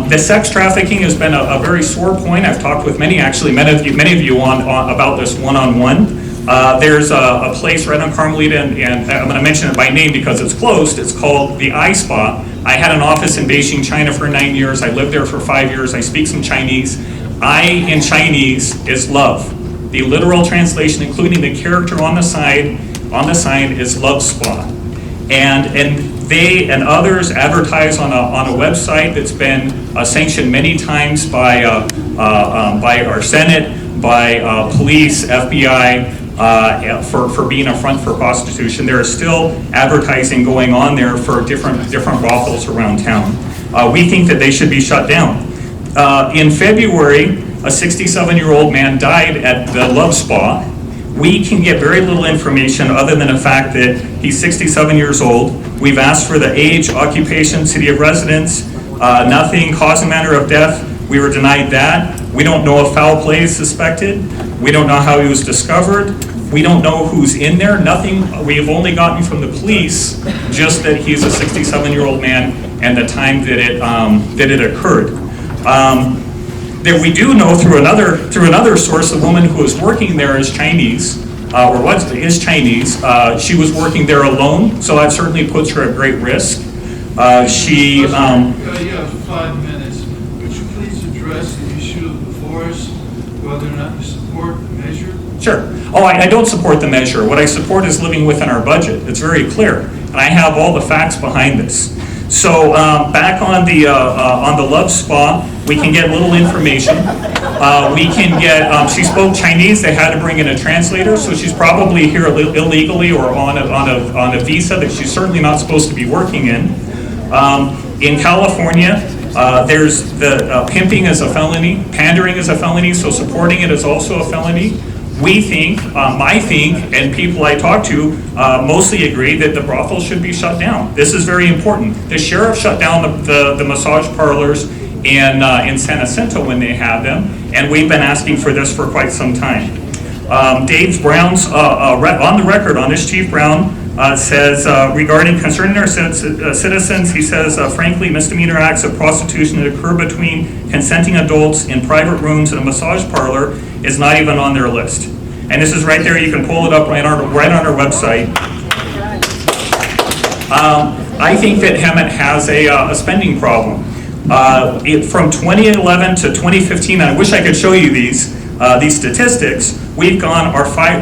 The sex trafficking has been a very sore point. I've talked with many of you about this one-on-one. There's a place right on Carmelita, and I'm going to mention it by name because it's closed. It's called the iSpa. I had an office in Beijing, China for 9 years. I lived there for 5 years. I speak some Chinese. I in Chinese is love. The literal translation, including the character on the sign is love spa. And they and others advertise on a website that's been sanctioned many times by our Senate, by police, FBI, for being a front for prostitution. There is still advertising going on there for different brothels around town. We think that they should be shut down. In February, a 67-year-old man died at the Love Spa. We can get very little information other than the fact that he's 67 years old. We've asked for the age, occupation, city of residence, nothing, cause and manner of death. We were denied that. We don't know if foul play is suspected. We don't know how he was discovered. We don't know who's in there. Nothing. We have only gotten from the police just that he's a 67-year-old man and the time that it occurred. That we do know through another source, the woman who was working there is Chinese, is Chinese. She was working there alone, so that certainly puts her at great risk. You have 5 minutes. Would you please address the issue before us, whether or not you support the measure? Sure. Oh, I don't support the measure. What I support is living within our budget. It's very clear. And I have all the facts behind this. So back on the Love Spa, we can get little information. We can get, she spoke Chinese, they had to bring in a translator, so she's probably here illegally or on a visa that she's certainly not supposed to be working in. In California, there's the pimping is a felony, pandering is a felony, so supporting it is also a felony. We think, and people I talk to mostly agree that the brothel should be shut down. This is very important. The sheriff shut down the massage parlors in San Jacinto when they had them, and we've been asking for this for quite some time. Dave Brown's, on the record on this, Chief Brown says, regarding concerning our citizens, he says, frankly, misdemeanor acts of prostitution that occur between consenting adults in private rooms in a massage parlor is not even on their list. And this is right there, you can pull it up right on our website. I think that Hemet has a spending problem. From 2011 to 2015, I wish I could show you these statistics, we've gone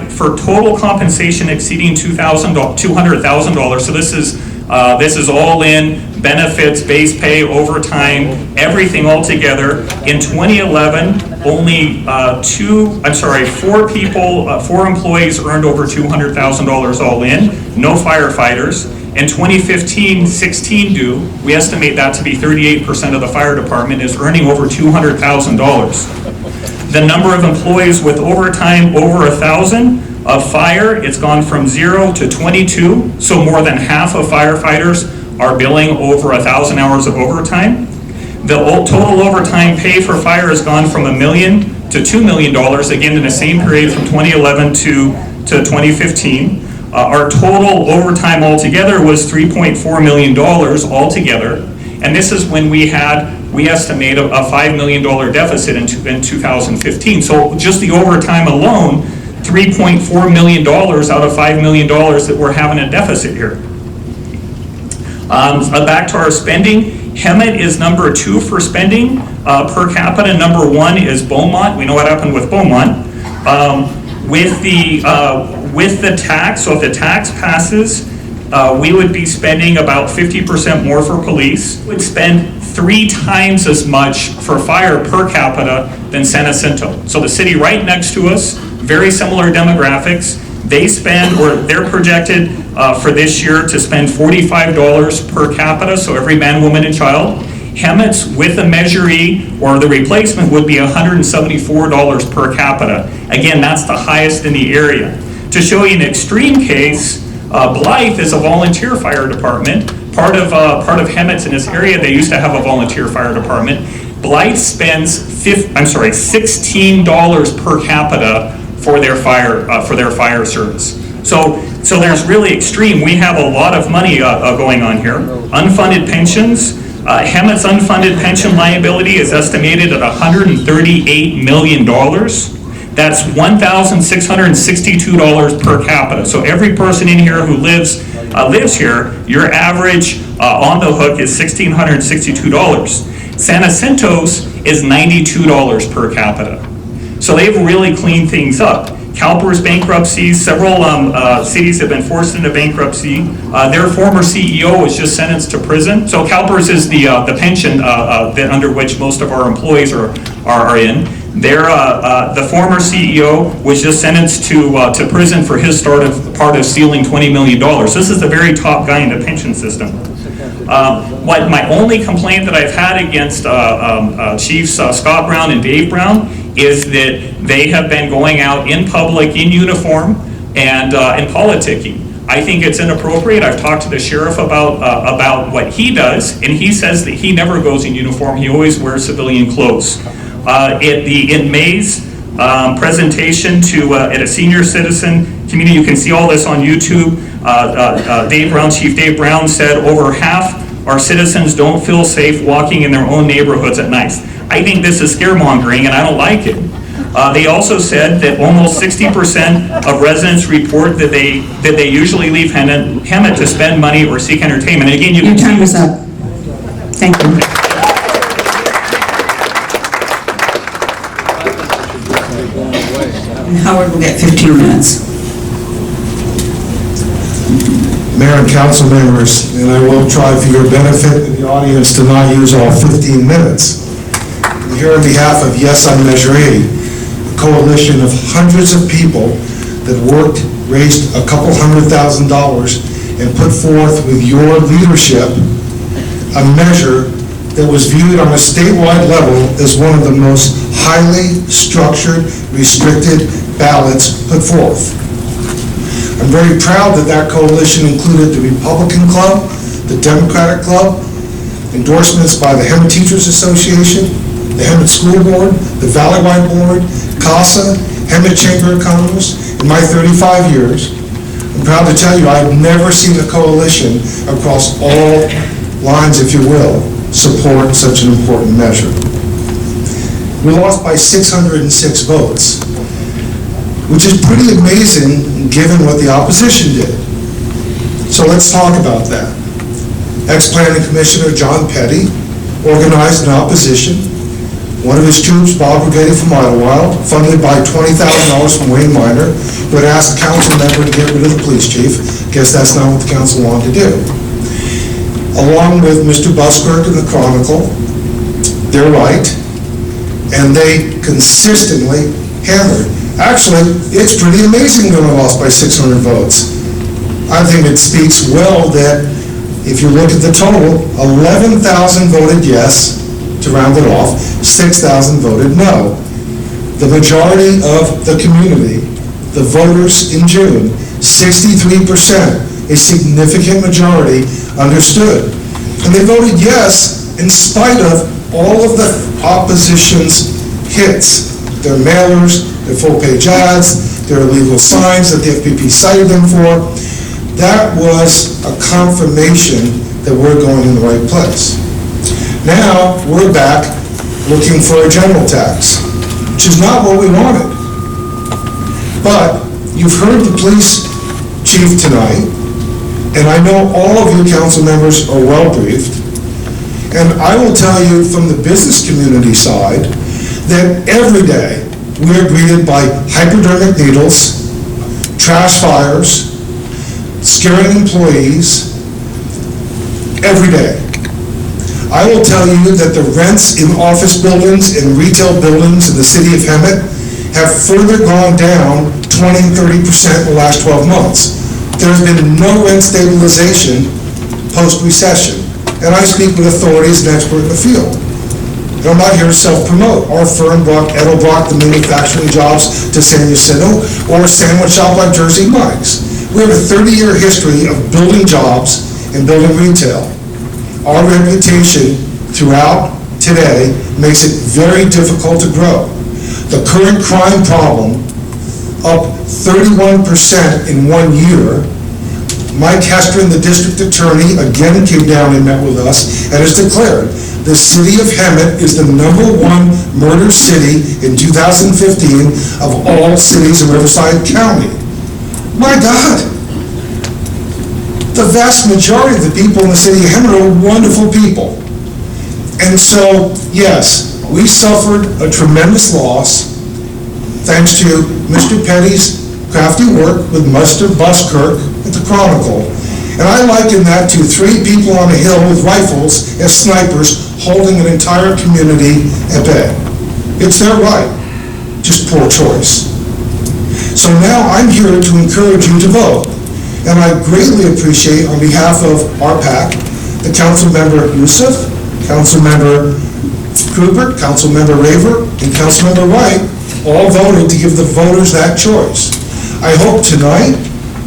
for total compensation exceeding $200,000. So this is all in benefits, base pay, overtime, everything all together. In 2011, only four employees earned over $200,000 all in, no firefighters. In 2015, 16 do. We estimate that to be 38% of the fire department is earning over $200,000. The number of employees with overtime over 1,000 of fire, it's gone from 0 to 22. So more than half of firefighters are billing over 1,000 hours of overtime. The total overtime pay for fire has gone from $1 million to $2 million, again in the same period from 2011 to 2015. Our total overtime altogether was $3.4 million altogether, and this is when we estimate a $5 million deficit in 2015. So just the overtime alone, $3.4 million out of $5 million that we're having a deficit here. Back to our spending, Hemet is number 2 for spending per capita. Number 1 is Beaumont. We know what happened with Beaumont. With the tax, so if the tax passes, we would be spending about 50% more for police. We would spend 3 times as much for fire per capita than San Jacinto. So the city right next to us, very similar demographics. They spend, or they're projected for this year to spend $45 per capita, so every man, woman, and child. Hemet's with the Measure E, or the replacement, would be $174 per capita. Again, that's the highest in the area. To show you an extreme case, Blythe is a volunteer fire department. Part of Hemet's in this area, they used to have a volunteer fire department. Blythe spends $16 per capita for their fire service. So there's really extreme. We have a lot of money going on here. Unfunded pensions. Hemet's unfunded pension liability is estimated at $138 million. That's $1,662 per capita. So every person in here who lives here, your average on the hook is $1,662. San Jacinto's is $92 per capita. So they've really cleaned things up. CalPERS bankruptcy, several cities have been forced into bankruptcy. Their former CEO was just sentenced to prison. So CalPERS is the pension that under which most of our employees are in. The former CEO was just sentenced to prison for his part of stealing $20 million. This is the very top guy in the pension system. What my only complaint that I've had against Chiefs Scott Brown and Dave Brown is that they have been going out in public in uniform and politicking. I think it's inappropriate. I've talked to the sheriff about what he does, and he says that he never goes in uniform. He always wears civilian clothes. In May's presentation at a senior citizen community, you can see all this on YouTube. Chief Dave Brown said over half our citizens don't feel safe walking in their own neighborhoods at night. I think this is scaremongering, and I don't like it. They also said that almost 60% of residents report that they usually leave Hemet to spend money or seek entertainment. And again, Your time is up. Thank you. And Howard will get 15 minutes. Mayor and council members, and I will try for your benefit and the audience to not use all 15 minutes. I'm here on behalf of Yes on Measure 8, a coalition of hundreds of people that raised a couple $100,000 and put forth with your leadership a measure that was viewed on a statewide level as one of the most highly structured, restricted ballots put forth. I'm very proud that that coalition included the Republican Club, the Democratic Club, endorsements by the Hemet Teachers Association, the Hemet School Board, the Valleywide Board, CASA, Hemet Chamber of Commerce. In my 35 years, I'm proud to tell you I've never seen a coalition across all lines, if you will, support such an important measure. We lost by 606 votes, which is pretty amazing given what the opposition did. So let's talk about that. Ex-Planning Commissioner John Petty organized an opposition. One of his troops, Bob Brigade from Idlewild, funded by $20,000 from Wayne Minor, would ask the council member to get rid of the police chief. Guess that's not what the council wanted to do. Along with Mr. Buskirk and the Chronicle, they're right, and they consistently hammered. Actually, it's pretty amazing that we lost by 600 votes. I think it speaks well that if you look at the total, 11,000 voted yes, to round it off, 6,000 voted no. The majority of the community, the voters in June, 63%, a significant majority, understood. And they voted yes in spite of all of the opposition's hits, their mailers, their full-page ads, their illegal signs that the FPP cited them for. That was a confirmation that we're going in the right place. Now, we're back looking for a general tax, which is not what we wanted. But you've heard the police chief tonight, and I know all of you council members are well-briefed, and I will tell you from the business community side that every day we're greeted by hypodermic needles, trash fires, scaring employees, every day. I will tell you that the rents in office buildings and retail buildings in the city of Hemet have further gone down 20 and 30% in the last 12 months. There has been no rent stabilization post-recession, and I speak with authority as an expert in the field. And I'm not here to self-promote. Our firm brought Edelbrock, the manufacturing jobs, to San Jacinto, or a sandwich shop like Jersey Mike's. We have a 30-year history of building jobs and building retail. Our reputation throughout today makes it very difficult to grow. The current crime problem, up 31% in 1 year. Mike Hestron, the district attorney, again came down and met with us and has declared the city of Hemet is the #1 murder city in 2015 of all cities in Riverside County. My God. The vast majority of the people in the city of Hemet are wonderful people. And so, yes, we suffered a tremendous loss thanks to Mr. Petty's crafty work with Mr. Buskirk at the Chronicle. And I liken that to 3 people on a hill with rifles as snipers holding an entire community at bay. It's their right, just poor choice. So now I'm here to encourage you to vote. And I greatly appreciate, on behalf of our PAC, the Councilmember Youssef, Councilmember Cooper, Councilmember Raver, and Councilmember Wright all voted to give the voters that choice. I hope tonight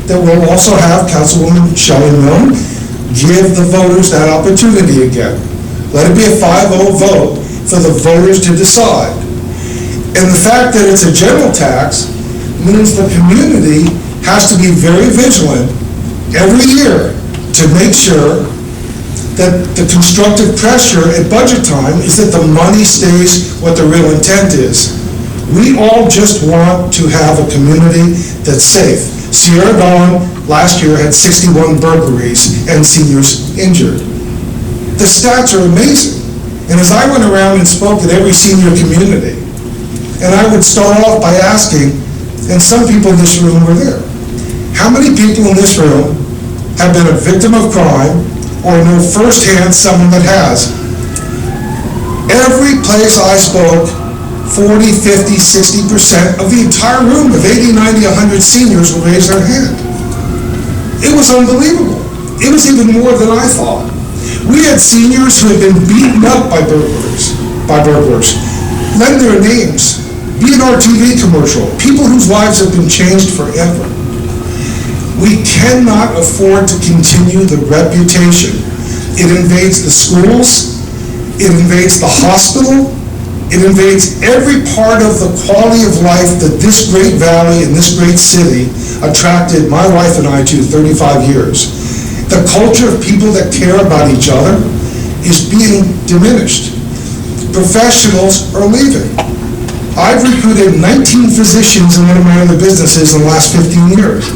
that we'll also have Councilwoman Shelley Milne give the voters that opportunity again. Let it be a 5-0 vote for the voters to decide. And the fact that it's a general tax means the community has to be very vigilant every year to make sure that the constructive pressure at budget time is that the money stays what the real intent is. We all just want to have a community that's safe. Sierra Dawn last year had 61 burglaries and seniors injured. The stats are amazing. And as I went around and spoke at every senior community, and I would start off by asking, and some people in this room were there, how many people in this room have been a victim of crime or know firsthand someone that has? Every place I spoke, 40, 50, 60% of the entire room of 80, 90, 100 seniors will raise their hand. It was unbelievable. It was even more than I thought. We had seniors who had been beaten up by burglars, lend their names, be an RTV commercial, people whose lives have been changed forever. We cannot afford to continue the reputation. It invades the schools, it invades the hospital, it invades every part of the quality of life that this great valley and this great city attracted my wife and I to 35 years. The culture of people that care about each other is being diminished. Professionals are leaving. I've recruited 19 physicians in one of my other businesses in the last 15 years.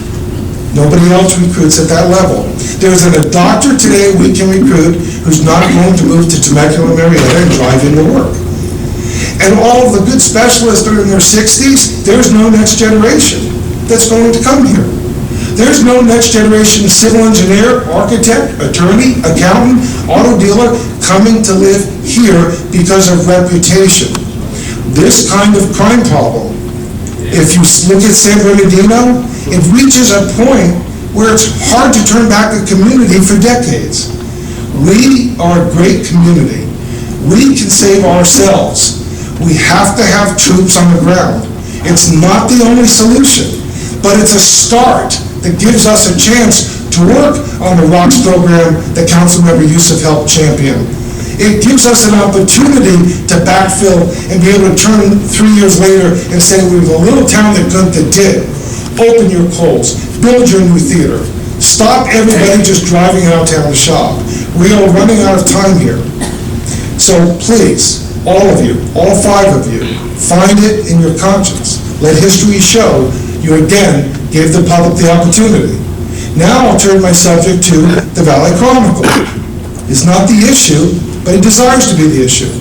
Nobody else recruits at that level. There isn't a doctor today we can recruit who's not going to move to Temecula, Marietta and drive into work. And all of the good specialists that are in their 60s, there's no next generation that's going to come here. There's no next generation civil engineer, architect, attorney, accountant, auto dealer coming to live here because of reputation. This kind of crime problem, if you look at San Bernardino, it reaches a point where it's hard to turn back a community for decades. We are a great community. We can save ourselves. We have to have troops on the ground. It's not the only solution, but it's a start that gives us a chance to work on the ROCKS program that Councilmember Youssef helped champion. It gives us an opportunity to backfill and be able to turn 3 years later and say we have a little town that did. Open your Kohl's, build your new theater. Stop everybody just driving out of town to shop. We are running out of time here. So please, all of you, all 5 of you, find it in your conscience. Let history show you again gave the public the opportunity. Now I'll turn my subject to the Valley Chronicle. It's not the issue, but it desires to be the issue.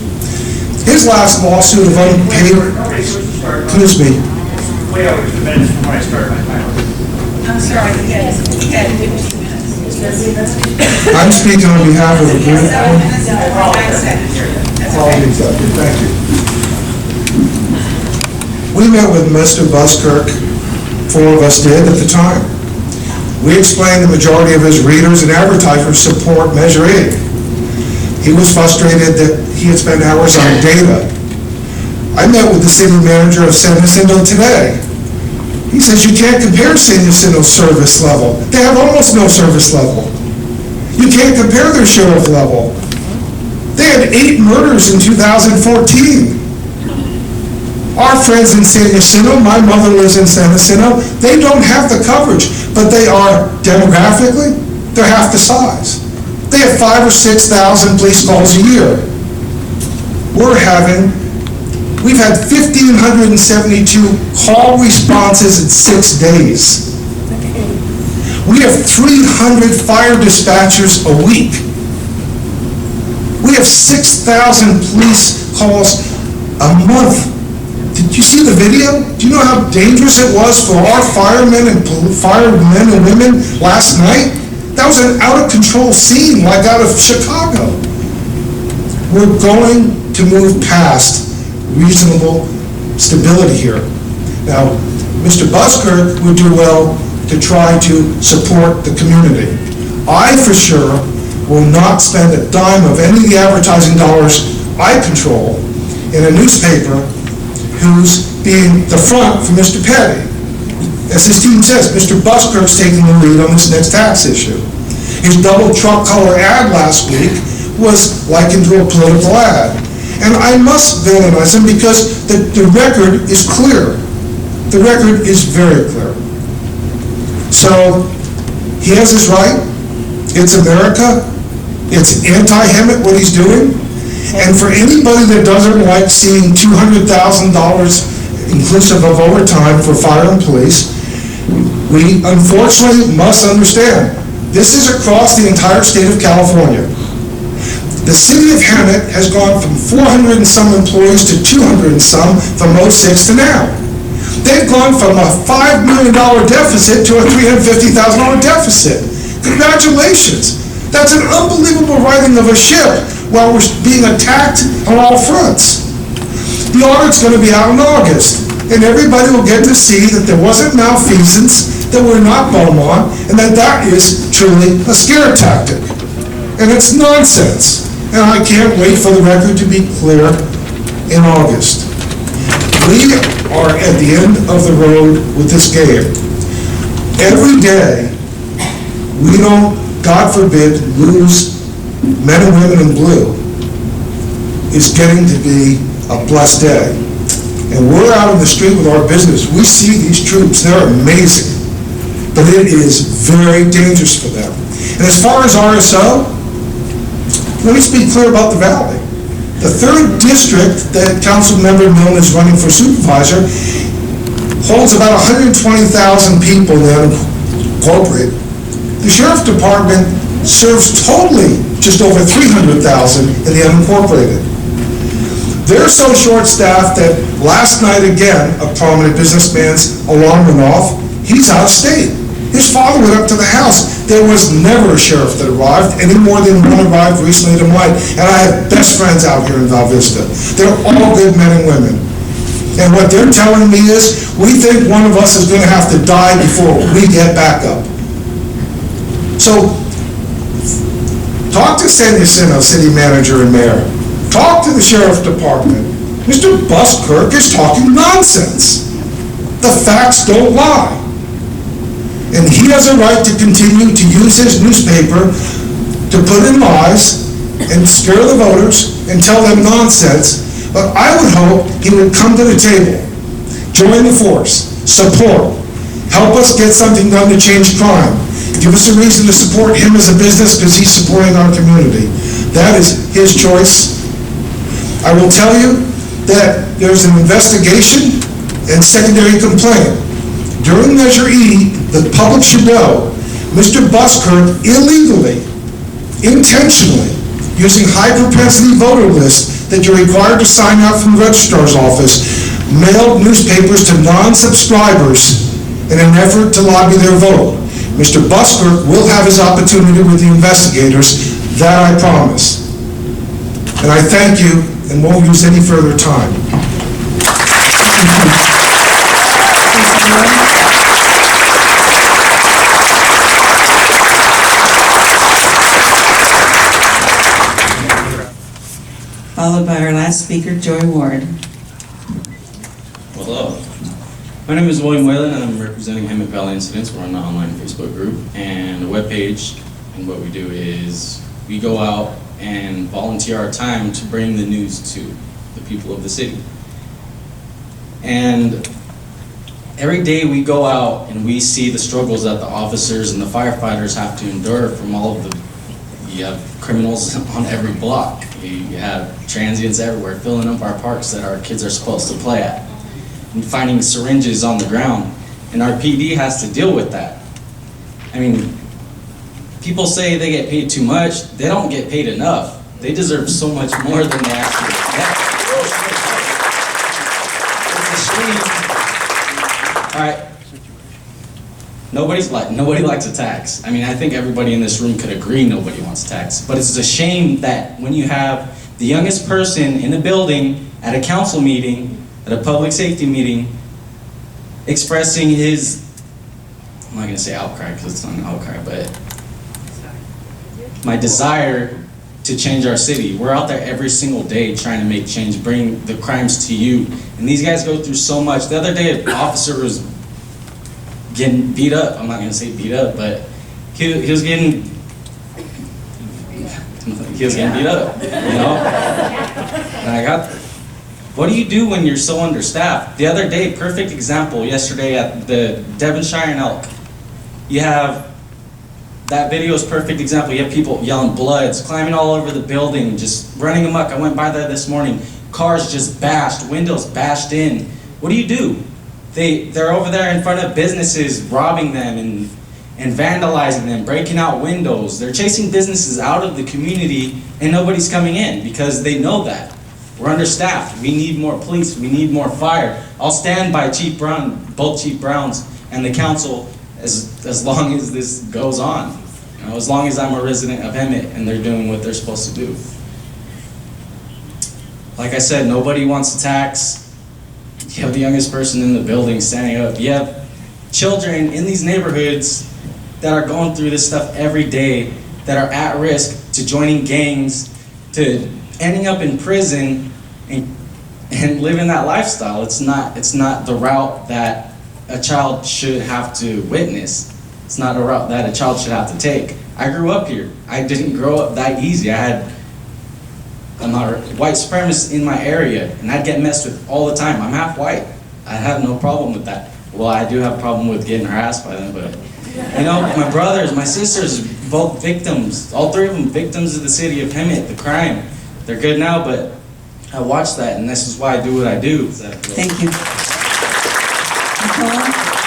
His last lawsuit of unpaid, excuse me. Way over 2 minutes from when I started my timer. I'm sorry, I'm speaking on behalf of the group. Thank you. We met with Mr. Buskirk, 4 of us did at the time. We explained the majority of his readers and advertisers support Measure 8. He was frustrated that he had spent hours on data. I met with the city manager of San Jacinto today. He says you can't compare San Jacinto's service level. They have almost no service level. You can't compare their sheriff level. They had 8 murders in 2014. Our friends in San Jacinto, my mother lives in San Jacinto, they don't have the coverage, but they are demographically, they're half the size. They have 5,000 or 6,000 police calls a year. we've had 1,572 call responses in 6 days. We have 300 fire dispatchers a week. We have 6,000 police calls a month. Did you see the video? Do you know how dangerous it was for our firemen and women last night? That was an out-of-control scene, like out of Chicago. We're going to move past reasonable stability here. Now, Mr. Buskirk would do well to try to support the community. I, for sure, will not spend a dime of any of the advertising dollars I control in a newspaper who's being the front for Mr. Petty. As his team says, Mr. Buskirk's taking the lead on this next tax issue. His double truck color ad last week was likened to a political ad. And I must villainize him because the record is clear. The record is very clear. So, he has his right. It's America. It's anti-Hemet what he's doing. And for anybody that doesn't like seeing $200,000 inclusive of overtime for fire and police, we unfortunately must understand this is across the entire state of California. The city of Hemet has gone from 400 and some employees to 200 and some from 06 to now. They've gone from a $5 million deficit to a $350,000 deficit. Congratulations. That's an unbelievable righting of a ship while we're being attacked on all fronts. The audit's going to be out in August, and everybody will get to see that there wasn't malfeasance, that we're not Beaumont, and that is truly a scare tactic. And it's nonsense. And I can't wait for the record to be clear in August. We are at the end of the road with this game. Every day, we don't, God forbid, lose men and women in blue, is getting to be a blessed day. And we're out in the street with our business. We see these troops, they're amazing. But it is very dangerous for them. And as far as RSO, let me speak clear about the Valley. The 3rd district that Councilmember Milne is running for supervisor holds about 120,000 people in unincorporated. The Sheriff's Department serves totally just over 300,000 in the unincorporated. They're so short-staffed that last night again, a prominent businessman's alarm went off. He's out of state. His father went up to the house. There was never a sheriff that arrived, any more than one arrived recently to mine. And I have best friends out here in Val Vista. They're all good men and women. And what they're telling me is, we think one of us is going to have to die before we get back up. So, talk to San Jacinto city manager and mayor. Talk to the sheriff's department. Mr. Buskirk is talking nonsense. The facts don't lie. And he has a right to continue to use his newspaper to put in lies and scare the voters and tell them nonsense. But I would hope he would come to the table, join the force, support, help us get something done to change crime. Give us a reason to support him as a business because he's supporting our community. That is his choice. I will tell you that there's an investigation and secondary complaint. During Measure E, the public should know, Mr. Buskirk illegally, intentionally, using high-propensity voter lists that you're required to sign out from the registrar's office, mailed newspapers to non-subscribers in an effort to lobby their vote. Mr. Buskirk will have his opportunity with the investigators, that I promise. And I thank you and won't use any further time. Followed by our last speaker, Joy Ward. Hello. My name is William Whalen, and I'm representing Hemet Valley Incidents. We're an online Facebook group and a webpage. And what we do is we go out and volunteer our time to bring the news to the people of the city. And every day we go out and we see the struggles that the officers and the firefighters have to endure from all of the You have criminals on every block. You have transients everywhere filling up our parks that our kids are supposed to play at. And finding syringes on the ground. And our PD has to deal with that. I mean, people say they get paid too much. They don't get paid enough. They deserve so much more than they actually get. It's a shame. All right. Nobody likes a tax. I mean, I think everybody in this room could agree nobody wants a tax. But it's a shame that when you have the youngest person in the building at a council meeting, at a public safety meeting, expressing his, I'm not going to say outcry because it's not an outcry, but my desire to change our city. We're out there every single day trying to make change, bring the crimes to you. And these guys go through so much. The other day, an officer was getting beat up. I'm not going to say beat up, but he was getting beat up, you know? And what do you do when you're so understaffed? The other day, perfect example, yesterday at the Devonshire and Elk. You have, that video is perfect example. You have people yelling bloods, climbing all over the building, just running amok. I went by there this morning. Cars just bashed, windows bashed in. What do? They're over there in front of businesses, robbing them and vandalizing them, breaking out windows. They're chasing businesses out of the community and nobody's coming in because they know that. We're understaffed. We need more police. We need more fire. I'll stand by both Chief Browns and the council as long as this goes on. You know, as long as I'm a resident of Hemet and they're doing what they're supposed to do. Like I said, nobody wants to tax. You have the youngest person in the building standing up. You have children in these neighborhoods that are going through this stuff every day, that are at risk to joining gangs, to ending up in prison and living that lifestyle. It's not the route that a child should have to witness. It's not a route that a child should have to take. I grew up here. I didn't grow up that easy. I'm a white supremacist in my area, and I'd get messed with all the time. I'm half white. I have no problem with that. Well, I do have a problem with getting harassed by them, but you know, my brothers, my sisters, both victims, all three of them victims of the city of Hemet, the crime. They're good now, but I watch that, and this is why I do what I do. Thank you. Nicole?